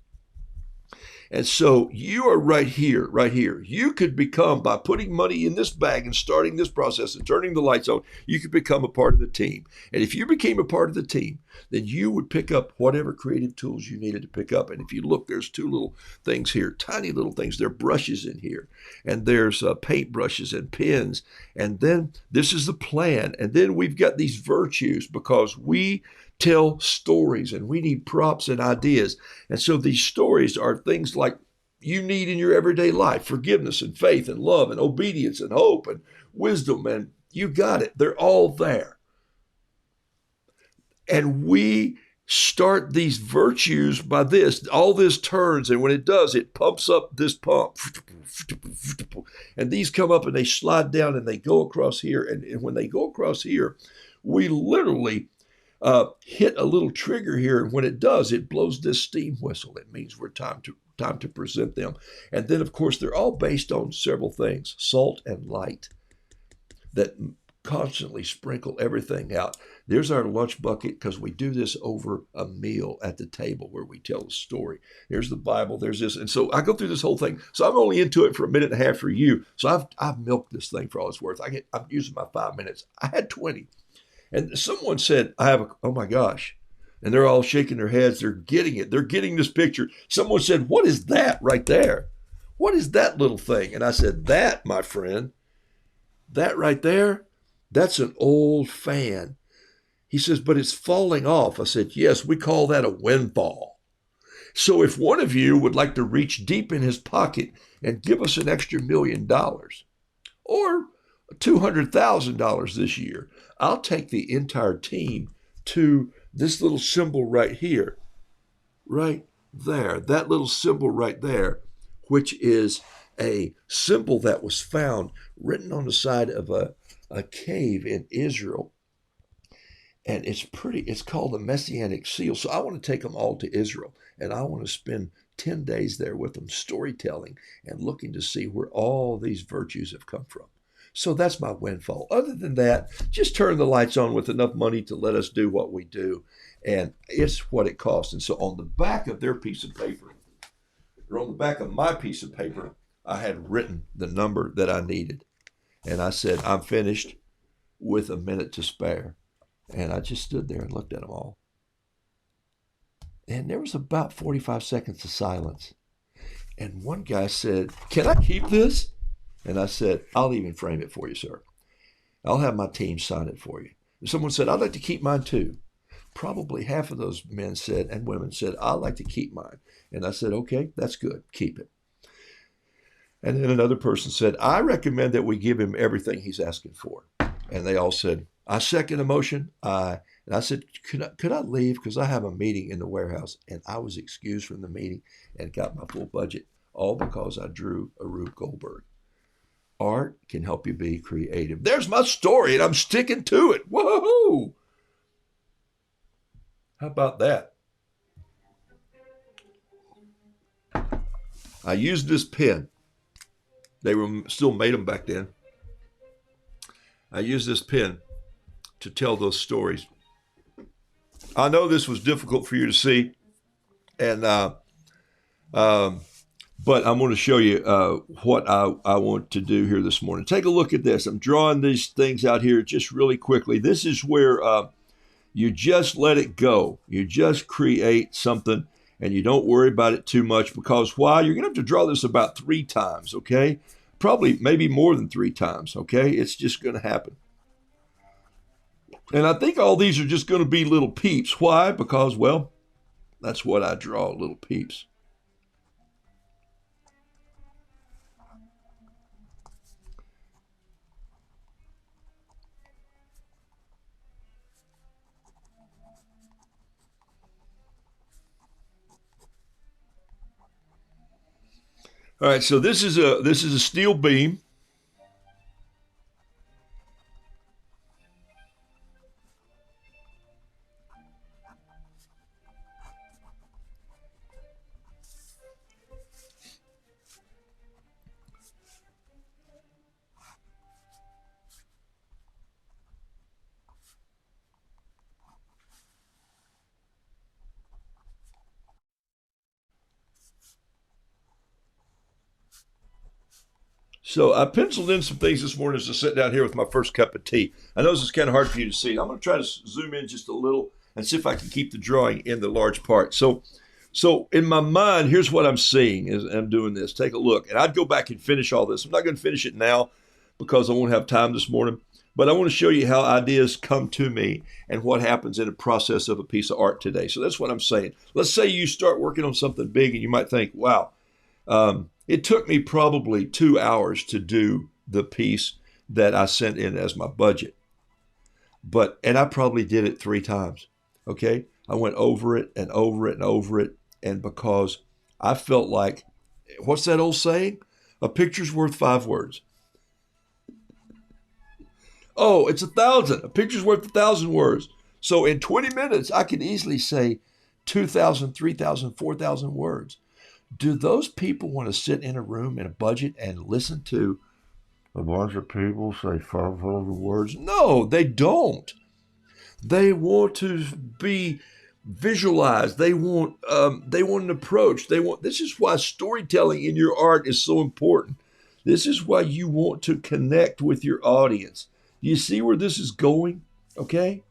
[SPEAKER 1] And so you are right here, right here. You could become, by putting money in this bag and starting this process and turning the lights on, you could become a part of the team. And if you became a part of the team, then you would pick up whatever creative tools you needed to pick up. And if you look, there's 2 little things here, tiny little things. There are brushes in here. And there's paint brushes and pens. And then this is the plan. And then we've got these virtues because we tell stories and we need props and ideas. And so these stories are things like you need in your everyday life: forgiveness and faith and love and obedience and hope and wisdom. And you got it. They're all there. And we start these virtues by this. All this turns, and when it does, it pumps up this pump. And these come up and they slide down and they go across here. And when they go across here, we literally hit a little trigger here, and when it does, it blows this steam whistle. It means we're time to present them. And then, of course, they're all based on several things: salt and light, that constantly sprinkle everything out. There's our lunch bucket, because we do this over a meal at the table where we tell a story. There's the Bible. There's this. And so I go through this whole thing. So I'm only into it for a minute and a half for you. So I've milked this thing for all it's worth. I'm using my 5 minutes. I had 20. And someone said, oh my gosh. And they're all shaking their heads. They're getting it. They're getting this picture. Someone said, what is that right there? What is that little thing? And I said, that, my friend, that right there, that's an old fan. He says, but it's falling off. I said, yes, we call that a windfall. So if one of you would like to reach deep in his pocket and give us an extra $1 million, or $200,000 this year. I'll take the entire team to this little symbol right here, right there, that little symbol right there, which is a symbol that was found written on the side of a cave in Israel. And it's called the Messianic seal. So I want to take them all to Israel, and I want to spend 10 days there with them, storytelling and looking to see where all these virtues have come from. So that's my windfall. Other than that, just turn the lights on with enough money to let us do what we do. And it's what it costs. And so on the back of their piece of paper, or on the back of my piece of paper, I had written the number that I needed. And I said, I'm finished with a minute to spare. And I just stood there and looked at them all. And there was about 45 seconds of silence. And one guy said, can I keep this? And I said, I'll even frame it for you, sir. I'll have my team sign it for you. And someone said, I'd like to keep mine too. Probably half of those men said, and women said, I'd like to keep mine. And I said, okay, that's good. Keep it. And then another person said, I recommend that we give him everything he's asking for. And they all said, I second the motion. And I said, could I leave? Because I have a meeting in the warehouse. And I was excused from the meeting and got my full budget, all because I drew a Rube Goldberg. Art can help you be creative. There's my story, and I'm sticking to it. Whoa! How about that? I used this pen. They were still made them back then. I used this pen to tell those stories. I know this was difficult for you to see, and but I'm going to show you what I want to do here this morning. Take a look at this. I'm drawing these things out here just really quickly. This is where you just let it go. You just create something, and you don't worry about it too much, because why? You're going to have to draw this about 3 times, okay? Probably maybe more than 3 times, okay? It's just going to happen. And I think all these are just going to be little peeps. Why? Because, well, that's what I draw, little peeps. All right, so this is a steel beam. So I penciled in some things this morning as I sat down here with my first cup of tea. I know this is kind of hard for you to see. I'm going to try to zoom in just a little and see if I can keep the drawing in the large part. So in my mind, here's what I'm seeing as I'm doing this. Take a look. And I'd go back and finish all this. I'm not going to finish it now because I won't have time this morning. But I want to show you how ideas come to me and what happens in the process of a piece of art today. So that's what I'm saying. Let's say you start working on something big and you might think, wow, it took me probably 2 hours to do the piece that I sent in as my budget. And I probably did it 3 times. Okay. I went over it and over it and over it. And because I felt like, what's that old saying? A picture's worth 5 words. Oh, it's 1,000. A picture's worth 1,000 words. So in 20 minutes, I could easily say 2,000, 3,000, 4,000 words. Do those people want to sit in a room in a budget and listen to a bunch of people say 500 words? No, they don't. They want to be visualized. They want an approach. This is why storytelling in your art is so important. This is why you want to connect with your audience. You see where this is going? Okay?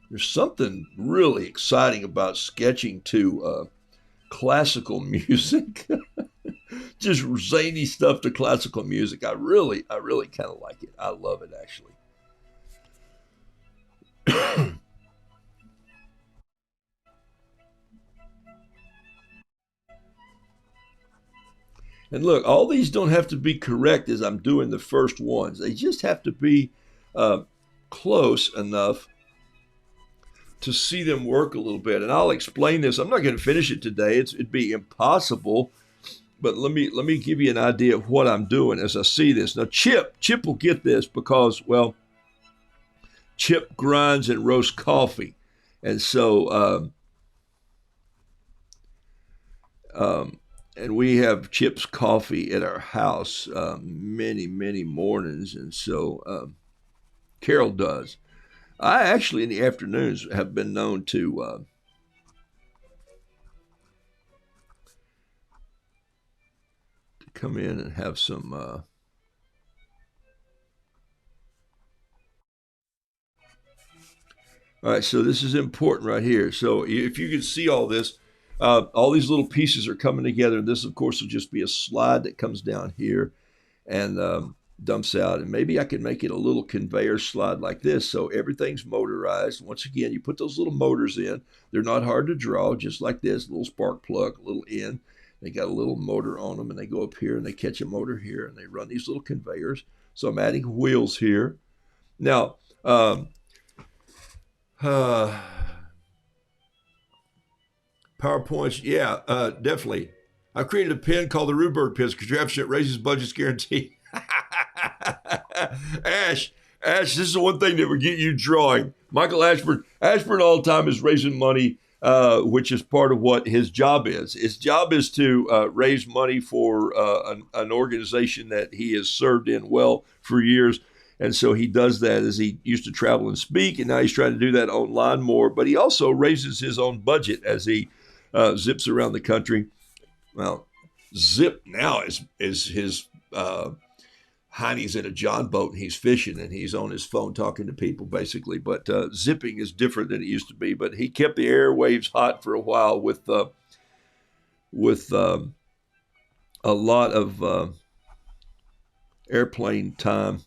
[SPEAKER 1] There's something really exciting about sketching to classical music. Just zany stuff to classical music. I really kind of like it. I love it actually. And look, all these don't have to be correct as I'm doing the first ones. They just have to be uh, close enough to see them work a little bit. And I'll explain this. I'm not going to finish it today. It'd be impossible. But let me give you an idea of what I'm doing as I see this. Now, Chip will get this because, well, Chip grinds and roasts coffee, and so and we have Chip's coffee at our house many mornings, and so Carol does. I actually in the afternoons have been known to come in and have some. All right, so this is important right here. So if you can see all these little pieces are coming together. And this, of course, will just be a slide that comes down here and dumps out. And maybe I can make it a little conveyor slide like this. So everything's motorized. Once again, you put those little motors in. They're not hard to draw, just like this. A little spark plug, a little end. They got a little motor on them, and they go up here, and they catch a motor here, and they run these little conveyors. So I'm adding wheels here. Now, PowerPoints, yeah, definitely. I've created a pin called the Roodoodles pins because your after raises budgets guaranteed. Ash, this is the one thing that would get you drawing. Michael Ashburn all the time is raising money, which is part of what his job is. His job is to raise money for an organization that he has served in well for years. And so he does that as he used to travel and speak, and now he's trying to do that online more. But he also raises his own budget as he zips around the country. Well, Zip now is his Heine's in a John boat and he's fishing and he's on his phone talking to people basically. But zipping is different than it used to be. But he kept the airwaves hot for a while with a lot of airplane time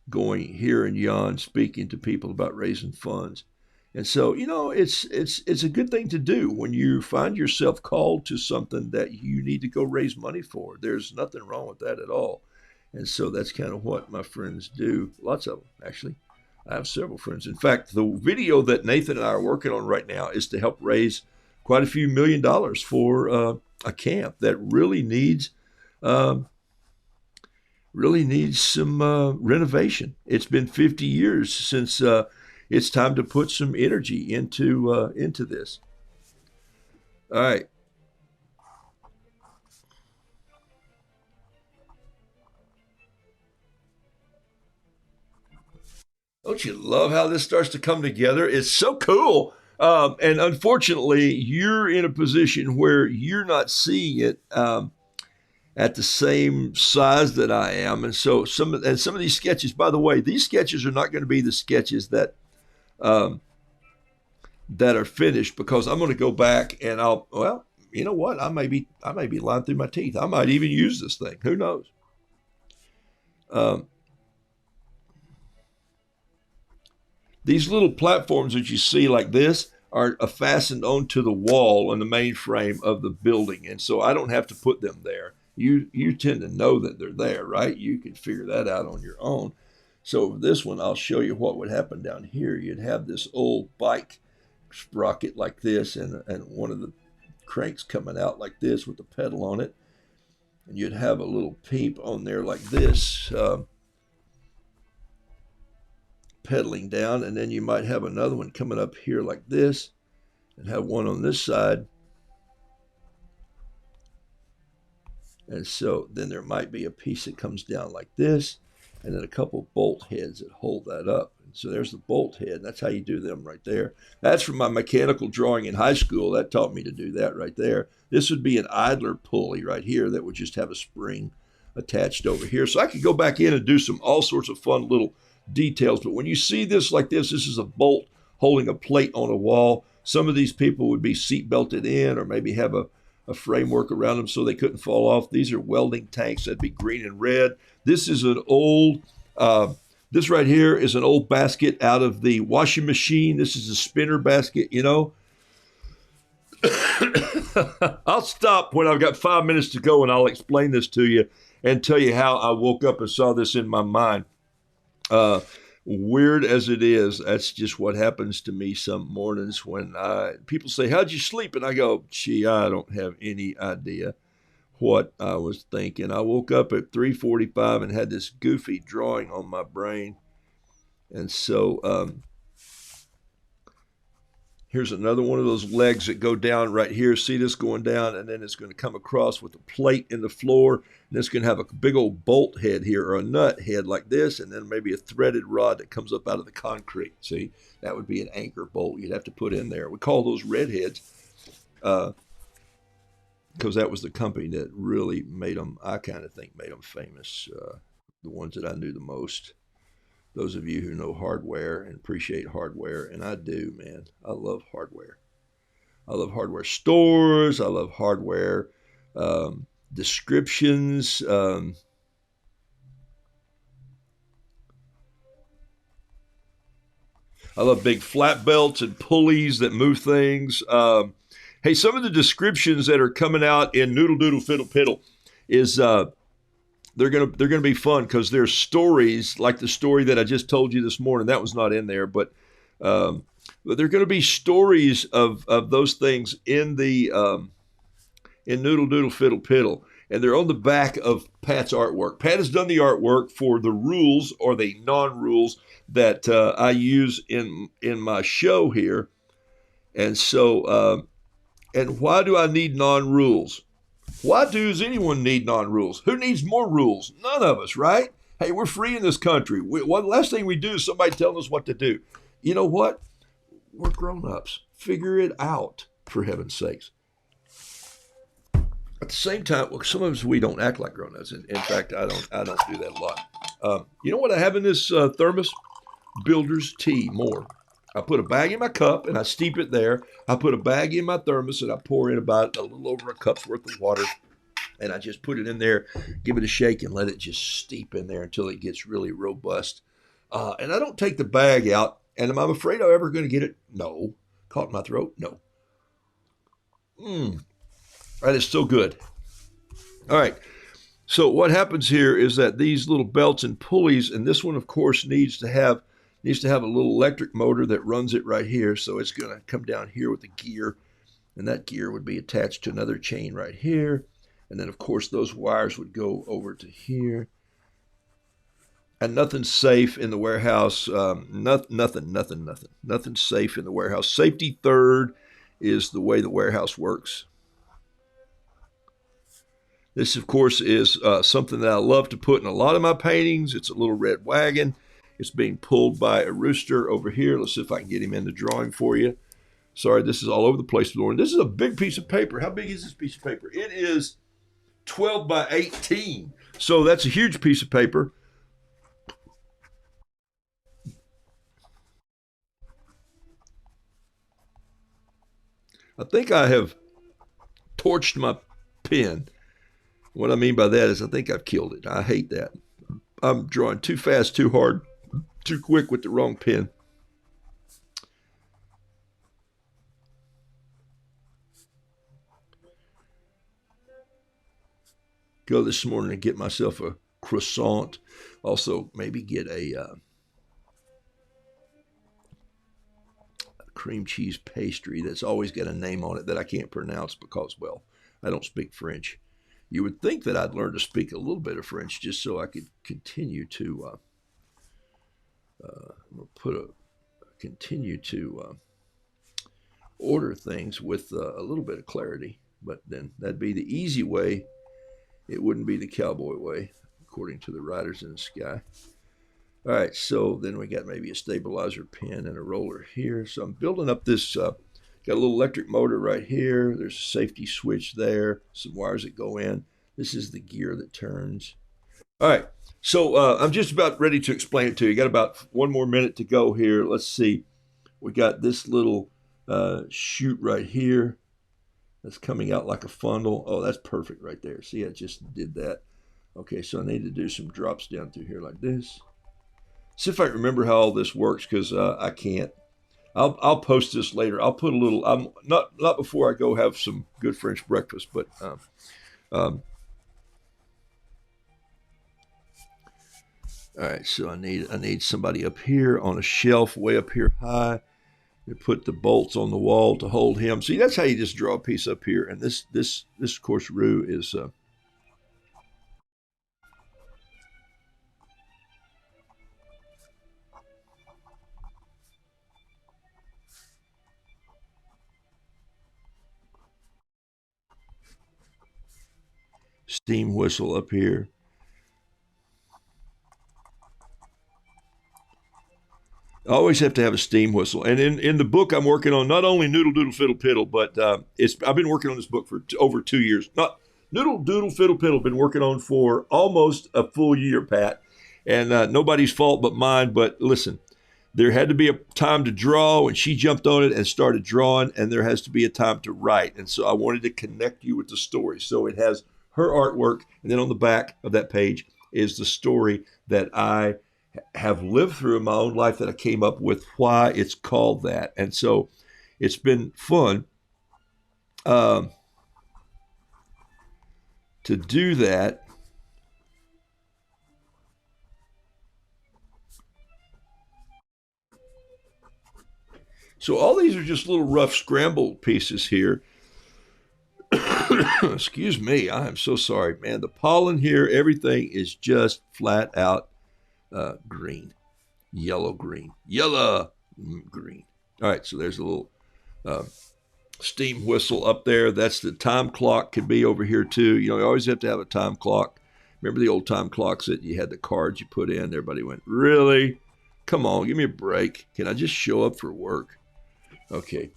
[SPEAKER 1] going here and yon, speaking to people about raising funds. And so, it's a good thing to do when you find yourself called to something that you need to go raise money for. There's nothing wrong with that at all. And so that's kind of what my friends do. Lots of them, actually. I have several friends. In fact, the video that Nathan and I are working on right now is to help raise quite a few $1 million for a camp that really needs some renovation. It's been 50 years since it's time to put some energy into this. All right. Don't you love how this starts to come together? It's so cool. And unfortunately, you're in a position where you're not seeing it at the same size that I am. And so some of these sketches, by the way, these sketches are not going to be the sketches that are finished, because I'm going to go back and you know what? I may be lying through my teeth. I might even use this thing. Who knows? These little platforms that you see like this are fastened onto the wall on the main frame of the building. And so I don't have to put them there. You tend to know that they're there, right? You can figure that out on your own. So this one, I'll show you what would happen down here. You'd have this old bike sprocket like this, and one of the cranks coming out like this with the pedal on it. And you'd have a little peep on there like this, pedaling down, and then you might have another one coming up here like this, and have one on this side. And so then there might be a piece that comes down like this, and then a couple bolt heads that hold that up. And so there's the bolt head. That's how you do them right there. That's from my mechanical drawing in high school. That taught me to do that right there. This would be an idler pulley right here that would just have a spring attached over here. So I could go back in and do all sorts of fun little details. But when you see this like this is a bolt holding a plate on a wall. Some of these people would be seat belted in or maybe have a framework around them so they couldn't fall off. These are welding tanks that'd be green and red. This is an old, this right here is an old basket out of the washing machine. This is a spinner basket, you know. I'll stop when I've got 5 minutes to go and I'll explain this to you and tell you how I woke up and saw this in my mind. Weird as it is, that's just what happens to me some mornings when people say, how'd you sleep? And I go, gee, I don't have any idea what I was thinking. I woke up at 3:45 and had this goofy drawing on my brain. And so here's another one of those legs that go down right here. See this going down, and then it's going to come across with a plate in the floor, and it's going to have a big old bolt head here, or a nut head like this, and then maybe a threaded rod that comes up out of the concrete. See, that would be an anchor bolt you'd have to put in there. We call those redheads because that was the company that really made them, I kind of think, made them famous, the ones that I knew the most. Those of you who know hardware and appreciate hardware, and I do, man. I love hardware. I love hardware stores. I love hardware descriptions. I love big flat belts and pulleys that move things. Hey, some of the descriptions that are coming out in Noodle Doodle Fiddle Piddle is they're gonna be fun because there's stories like the story that I just told you this morning. That was not in there, but there are going to be stories of those things in the in Noodle Doodle Fiddle Piddle, and they're on the back of Pat's artwork. Pat has done the artwork for the rules or the non-rules that I use in my show here, and so and why do I need non-rules? Why does anyone need non-rules? Who needs more rules? None of us, right? Hey, we're free in this country. One last thing we do is somebody telling us what to do. You know what? We're grown-ups. Figure it out, for heaven's sakes. At the same time, well, some of us, we don't act like grown-ups. In fact, I don't do that a lot. You know what I have in this thermos? Builder's tea, more. I put a bag in my cup and I steep it there. I put a bag in my thermos and I pour in about a little over a cup's worth of water. And I just put it in there, give it a shake, and let it just steep in there until it gets really robust. And I don't take the bag out. And am I afraid I'm ever going to get it? No. Caught in my throat? No. That is so good. All right. So what happens here is that these little belts and pulleys, and this one, of course, needs to have a little electric motor that runs it right here. So it's going to come down here with the gear, and that gear would be attached to another chain right here. And then, of course, those wires would go over to here. And nothing's safe in the warehouse. Nothing's safe in the warehouse. Safety third is the way the warehouse works. This, of course, is something that I love to put in a lot of my paintings. It's a little red wagon. It's being pulled by a rooster over here. Let's see if I can get him in the drawing for you. Sorry, this is all over the place, Lauren. This is a big piece of paper. How big is this piece of paper? It is 12 by 18. So that's a huge piece of paper. I think I have torched my pen. What I mean by that is I think I've killed it. I hate that. I'm drawing too fast, too hard, too quick with the wrong pen. Go this morning and get myself a croissant. Also, maybe get a cream cheese pastry that's always got a name on it that I can't pronounce because, well, I don't speak French. You would think that I'd learn to speak a little bit of French just so I could continue to order things with a little bit of clarity. But then that'd be the easy way. It wouldn't be the cowboy way, according to the Riders in the Sky. All right, so then we got maybe a stabilizer pin and a roller here. So I'm building up this, got a little electric motor right here. There's a safety switch there, some wires that go in. This is the gear that turns. All right, so I'm just about ready to explain it to you. Got about one more minute to go here. Let's see. We got this little chute right here. That's coming out like a funnel. Oh, that's perfect right there. See, I just did that. Okay, so I need to do some drops down through here like this. See if I remember how all this works, because I can't. I'll post this later. I'll put a little. I'm not before I go have some good French breakfast, but all right. So I need somebody up here on a shelf, way up here high. You put the bolts on the wall to hold him. See, that's how you just draw a piece up here. And this of course, Roo is. Steam whistle up here. I always have to have a steam whistle. And in the book I'm working on, not only Noodle Doodle Fiddle Piddle, but I've been working on this book for over 2 years. Not Noodle Doodle Fiddle Piddle, been working on for almost a full year, Pat. And nobody's fault but mine. But listen, there had to be a time to draw, and she jumped on it and started drawing, and there has to be a time to write. And so I wanted to connect you with the story. So it has her artwork, and then on the back of that page is the story that I have lived through in my own life, that I came up with why it's called that. And so it's been fun to do that. So all these are just little rough scrambled pieces here. Excuse me, I am so sorry, man. The pollen here, everything is just flat out green, yellow, green, yellow, green. All right, so there's a little steam whistle up there. That's the time clock. Could be over here too. You know, you always have to have a time clock. Remember the old time clocks that you had the cards you put in? Everybody went, really? Come on, give me a break. Can I just show up for work? Okay.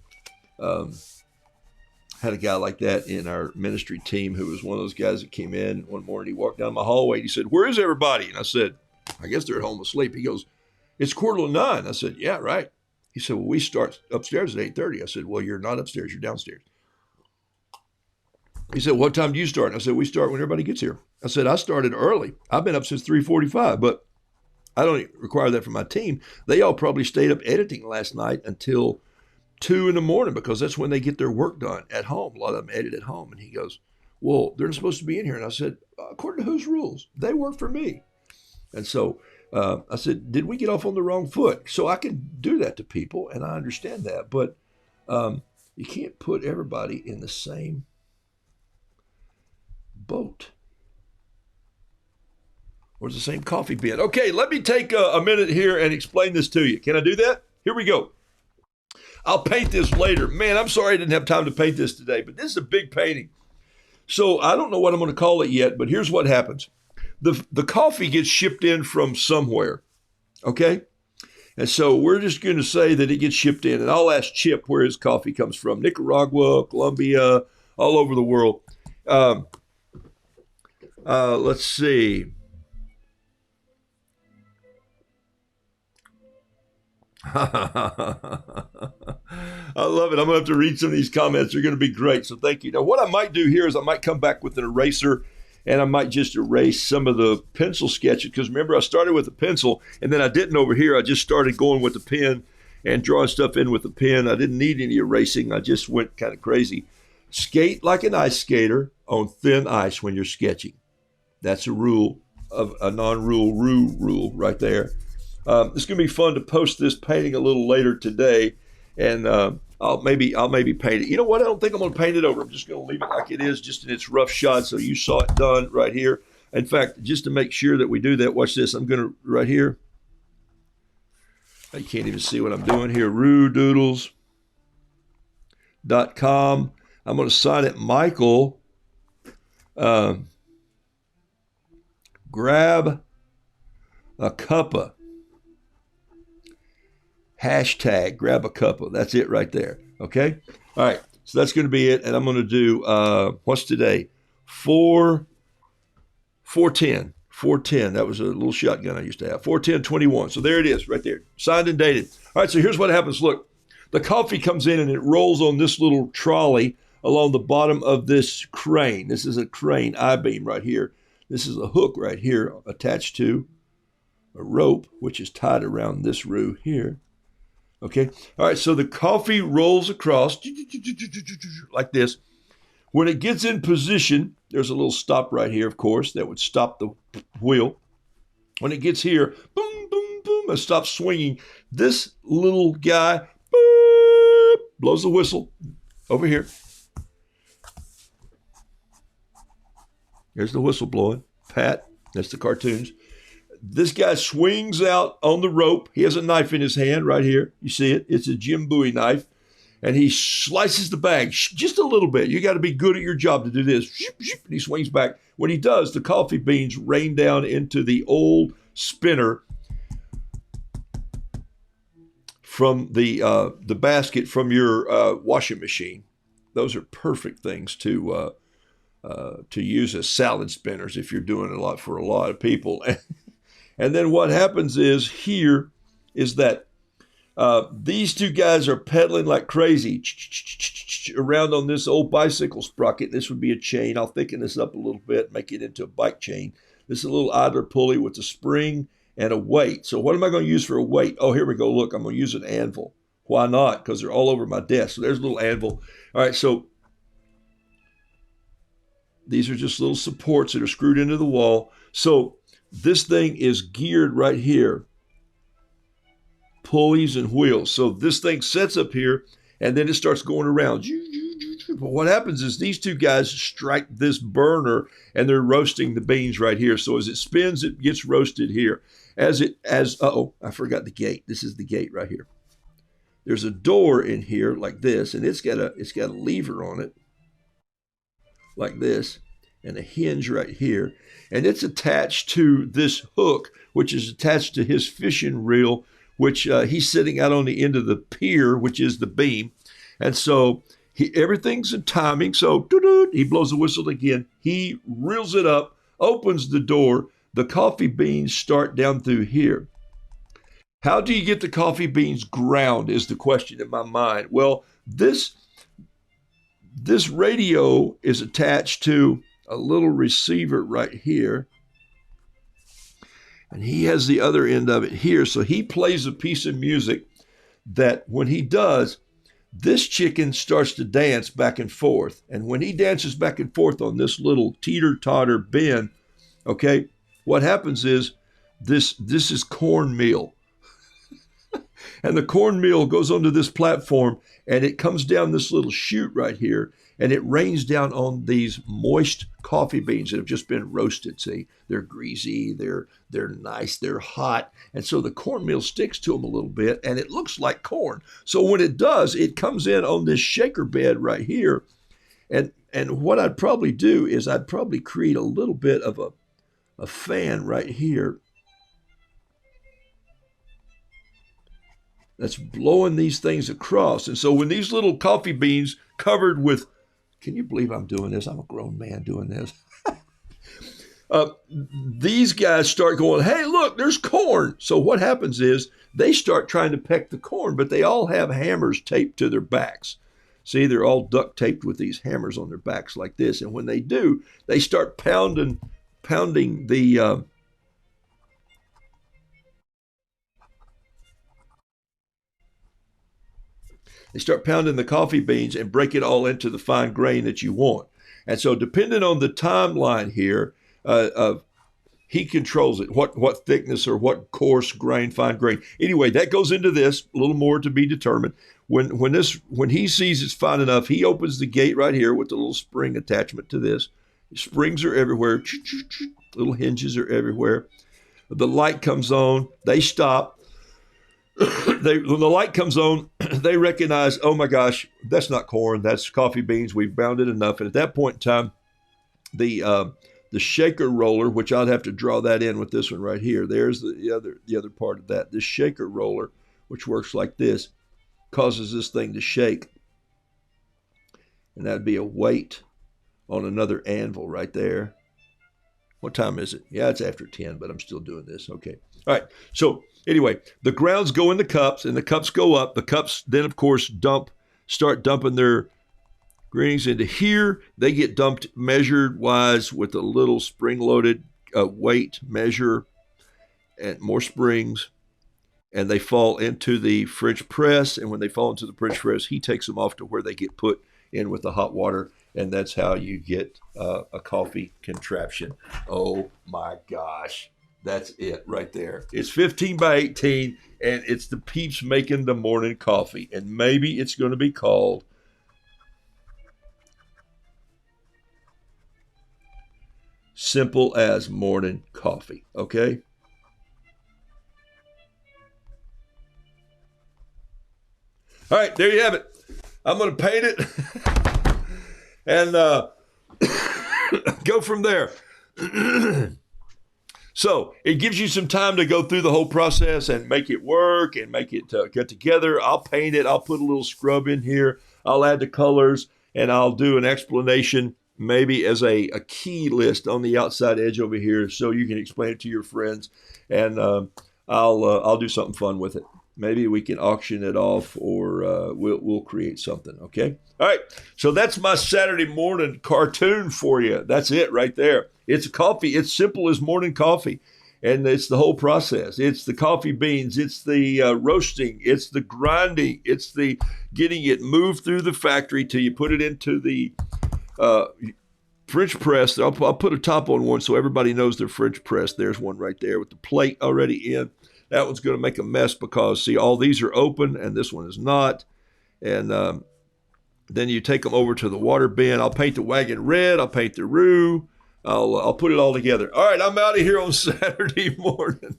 [SPEAKER 1] Had a guy like that in our ministry team who was one of those guys that came in one morning. He walked down my hallway and he said, "Where is everybody?" And I said, "I guess they're at home asleep." He goes, "It's 8:45. I said, "Yeah, right." He said, "Well, we start upstairs at 8:30. I said, "Well, you're not upstairs, you're downstairs." He said, "What time do you start?" And I said, "We start when everybody gets here." I said, "I started early. I've been up since 3:45, but I don't require that from my team. They all probably stayed up editing last night until 2 in the morning, because that's when they get their work done at home. A lot of them edit at home." And he goes, "Well, they're supposed to be in here." And I said, "According to whose rules? They work for me." And so I said, "Did we get off on the wrong foot?" So I can do that to people, and I understand that. But you can't put everybody in the same boat. Or the same coffee bin. Okay, let me take a minute here and explain this to you. Can I do that? Here we go. I'll paint this later. Man, I'm sorry I didn't have time to paint this today, but this is a big painting. So I don't know what I'm going to call it yet, but here's what happens. The coffee gets shipped in from somewhere, okay? And so we're just going to say that it gets shipped in, and I'll ask Chip where his coffee comes from. Nicaragua, Colombia, all over the world. Let's see. I love it. I'm going to have to read some of these comments. They're going to be great. So thank you. Now, what I might do here is I might come back with an eraser, and I might just erase some of the pencil sketches. Because remember, I started with a pencil, and then I didn't over here. I just started going with the pen and drawing stuff in with the pen. I didn't need any erasing. I just went kind of crazy. Skate like an ice skater on thin ice when you're sketching. That's a rule, of a non-rule rule right there. It's going to be fun to post this painting a little later today, and I'll maybe paint it. You know what? I don't think I'm going to paint it over. I'm just going to leave it like it is, just in its rough shot. So you saw it done right here. In fact, just to make sure that we do that, watch this. I'm going to right here. You can't even see what I'm doing here. Roodoodles.com. I'm going to sign it, Michael. Grab a cuppa. Hashtag grab a cuppa. That's it right there. Okay. All right. So that's going to be it. And I'm going to do, what's today? 410. That was a little shotgun I used to have. 41021. So there it is right there. Signed and dated. All right. So here's what happens. Look, the coffee comes in and it rolls on this little trolley along the bottom of this crane. This is a crane I-beam right here. This is a hook right here attached to a rope, which is tied around this roux here. Okay. All right. So the coffee rolls across like this. When it gets in position, there's a little stop right here, of course, that would stop the wheel. When it gets here, boom, boom, boom, and stops swinging, this little guy boop, blows the whistle over here. There's the whistle blowing. Pat, that's the cartoons. This guy swings out on the rope. He has a knife in his hand right here. You see it? It's a Jim Bowie knife. And he slices the bag just a little bit. You got to be good at your job to do this. And he swings back. When he does, the coffee beans rain down into the old spinner from the basket from your washing machine. Those are perfect things to use as salad spinners if you're doing a lot for a lot of people. And then what happens is here is that these two guys are pedaling like crazy around on this old bicycle sprocket. This would be a chain. I'll thicken this up a little bit, make it into a bike chain. This is a little idler pulley with a spring and a weight. So what am I going to use for a weight? Oh, here we go. Look, I'm going to use an anvil. Why not? Because they're all over my desk. So there's a little anvil. All right, so these are just little supports that are screwed into the wall. So this thing is geared right here. Pulleys and wheels. So this thing sets up here and then it starts going around. But what happens is these two guys strike this burner and they're roasting the beans right here. So as it spins, it gets roasted here. I forgot the gate. This is the gate right here. There's a door in here like this, and it's got a lever on it like this and a hinge right here. And it's attached to this hook, which is attached to his fishing reel, which he's sitting out on the end of the pier, which is the beam. And so everything's in timing. So he blows the whistle again. He reels it up, opens the door. The coffee beans start down through here. How do you get the coffee beans ground is the question in my mind. Well, this radio is attached to a little receiver right here. And he has the other end of it here. So he plays a piece of music that when he does, this chicken starts to dance back and forth. And when he dances back and forth on this little teeter-totter bend, okay, what happens is this is cornmeal. And the cornmeal goes onto this platform and it comes down this little chute right here and it rains down on these moist coffee beans that have just been roasted. See, they're greasy, they're nice, they're hot. And so the cornmeal sticks to them a little bit and it looks like corn. So when it does, it comes in on this shaker bed right here. And what I'd probably do is I'd probably create a little bit of a fan right here that's blowing these things across. And so when these little coffee beans covered with, can you believe I'm doing this? I'm a grown man doing this. These guys start going, hey, look, there's corn. So what happens is they start trying to peck the corn, but they all have hammers taped to their backs. See, they're all duct taped with these hammers on their backs like this. And when they do, they start pounding the coffee beans and break it all into the fine grain that you want. And so depending on the timeline here, he controls it, what thickness or what coarse grain, fine grain. Anyway, that goes into this, a little more to be determined. When he sees it's fine enough, he opens the gate right here with the little spring attachment to this. Springs are everywhere. Little hinges are everywhere. The light comes on. They stop. When the light comes on, they recognize, oh my gosh, that's not corn. That's coffee beans. We've bound it enough. And at that point in time, the shaker roller, which I'd have to draw that in with this one right here. There's the other part of that. This shaker roller, which works like this, causes this thing to shake. And that'd be a weight on another anvil right there. What time is it? Yeah, it's after 10, but I'm still doing this. Okay. All right. So Anyway, the grounds go in the cups, and the cups go up. The cups then, of course, start dumping their greens into here. They get dumped measured-wise with a little spring-loaded weight measure and more springs. And they fall into the French press. And when they fall into the French press, he takes them off to where they get put in with the hot water. And that's how you get a coffee contraption. Oh, my gosh. That's it right there. It's 15 by 18, and it's the peeps making the morning coffee. And maybe it's going to be called Simple as Morning Coffee, okay? All right, there you have it. I'm going to paint it and go from there. So it gives you some time to go through the whole process and make it work and make it get together. I'll paint it. I'll put a little scrub in here. I'll add the colors, and I'll do an explanation maybe as a key list on the outside edge over here so you can explain it to your friends. And I'll do something fun with it. Maybe we can auction it off, or we'll create something, okay? All right, so that's my Saturday morning cartoon for you. That's it right there. It's coffee. It's simple as morning coffee, and it's the whole process. It's the coffee beans. It's the roasting. It's the grinding. It's the getting it moved through the factory till you put it into the French press. I'll put a top on one so everybody knows they're French press. There's one right there with the plate already in. That one's going to make a mess because, see, all these are open and this one is not. And then you take them over to the water bin. I'll paint the wagon red. I'll paint the roux. I'll put it all together. All right, I'm out of here on Saturday morning.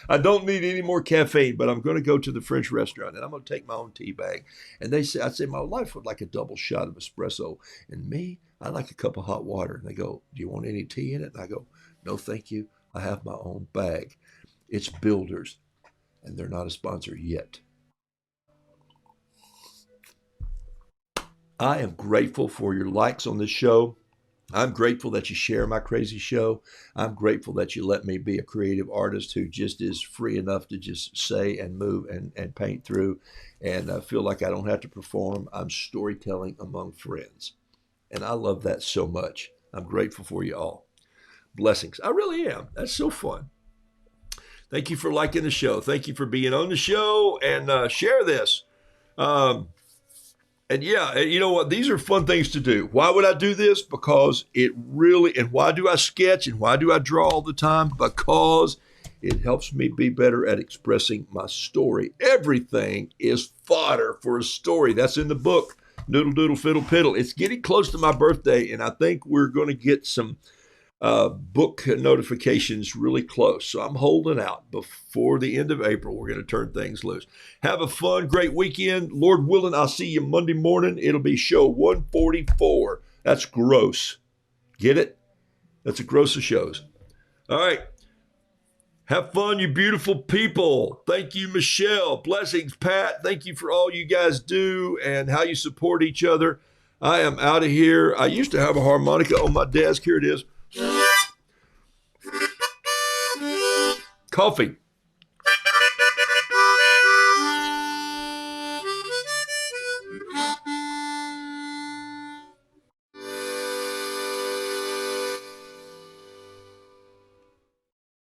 [SPEAKER 1] I don't need any more caffeine, but I'm going to go to the French restaurant, and I'm going to take my own tea bag. And I say, my wife would like a double shot of espresso. And me, I like a cup of hot water. And they go, do you want any tea in it? And I go, no, thank you. I have my own bag. It's Builders, and they're not a sponsor yet. I am grateful for your likes on this show. I'm grateful that you share my crazy show. I'm grateful that you let me be a creative artist who just is free enough to just say and move and paint through and feel like I don't have to perform. I'm storytelling among friends, and I love that so much. I'm grateful for you all. Blessings. I really am. That's so fun. Thank you for liking the show. Thank you for being on the show, and share this. And yeah, you know what? These are fun things to do. Why would I do this? Because it really, and why do I sketch and why do I draw all the time? Because it helps me be better at expressing my story. Everything is fodder for a story. That's in the book, Noodle Doodle Fiddle Piddle. It's getting close to my birthday, and I think we're going to get some book notifications really close. So I'm holding out. Before the end of April, we're going to turn things loose. Have a fun, great weekend. Lord willing, I'll see you Monday morning. It'll be show 144. That's gross. Get it? That's a gross of shows. All right. Have fun, you beautiful people. Thank you, Michelle. Blessings, Pat. Thank you for all you guys do and how you support each other. I am out of here. I used to have a harmonica on my desk. Here it is. Coffee.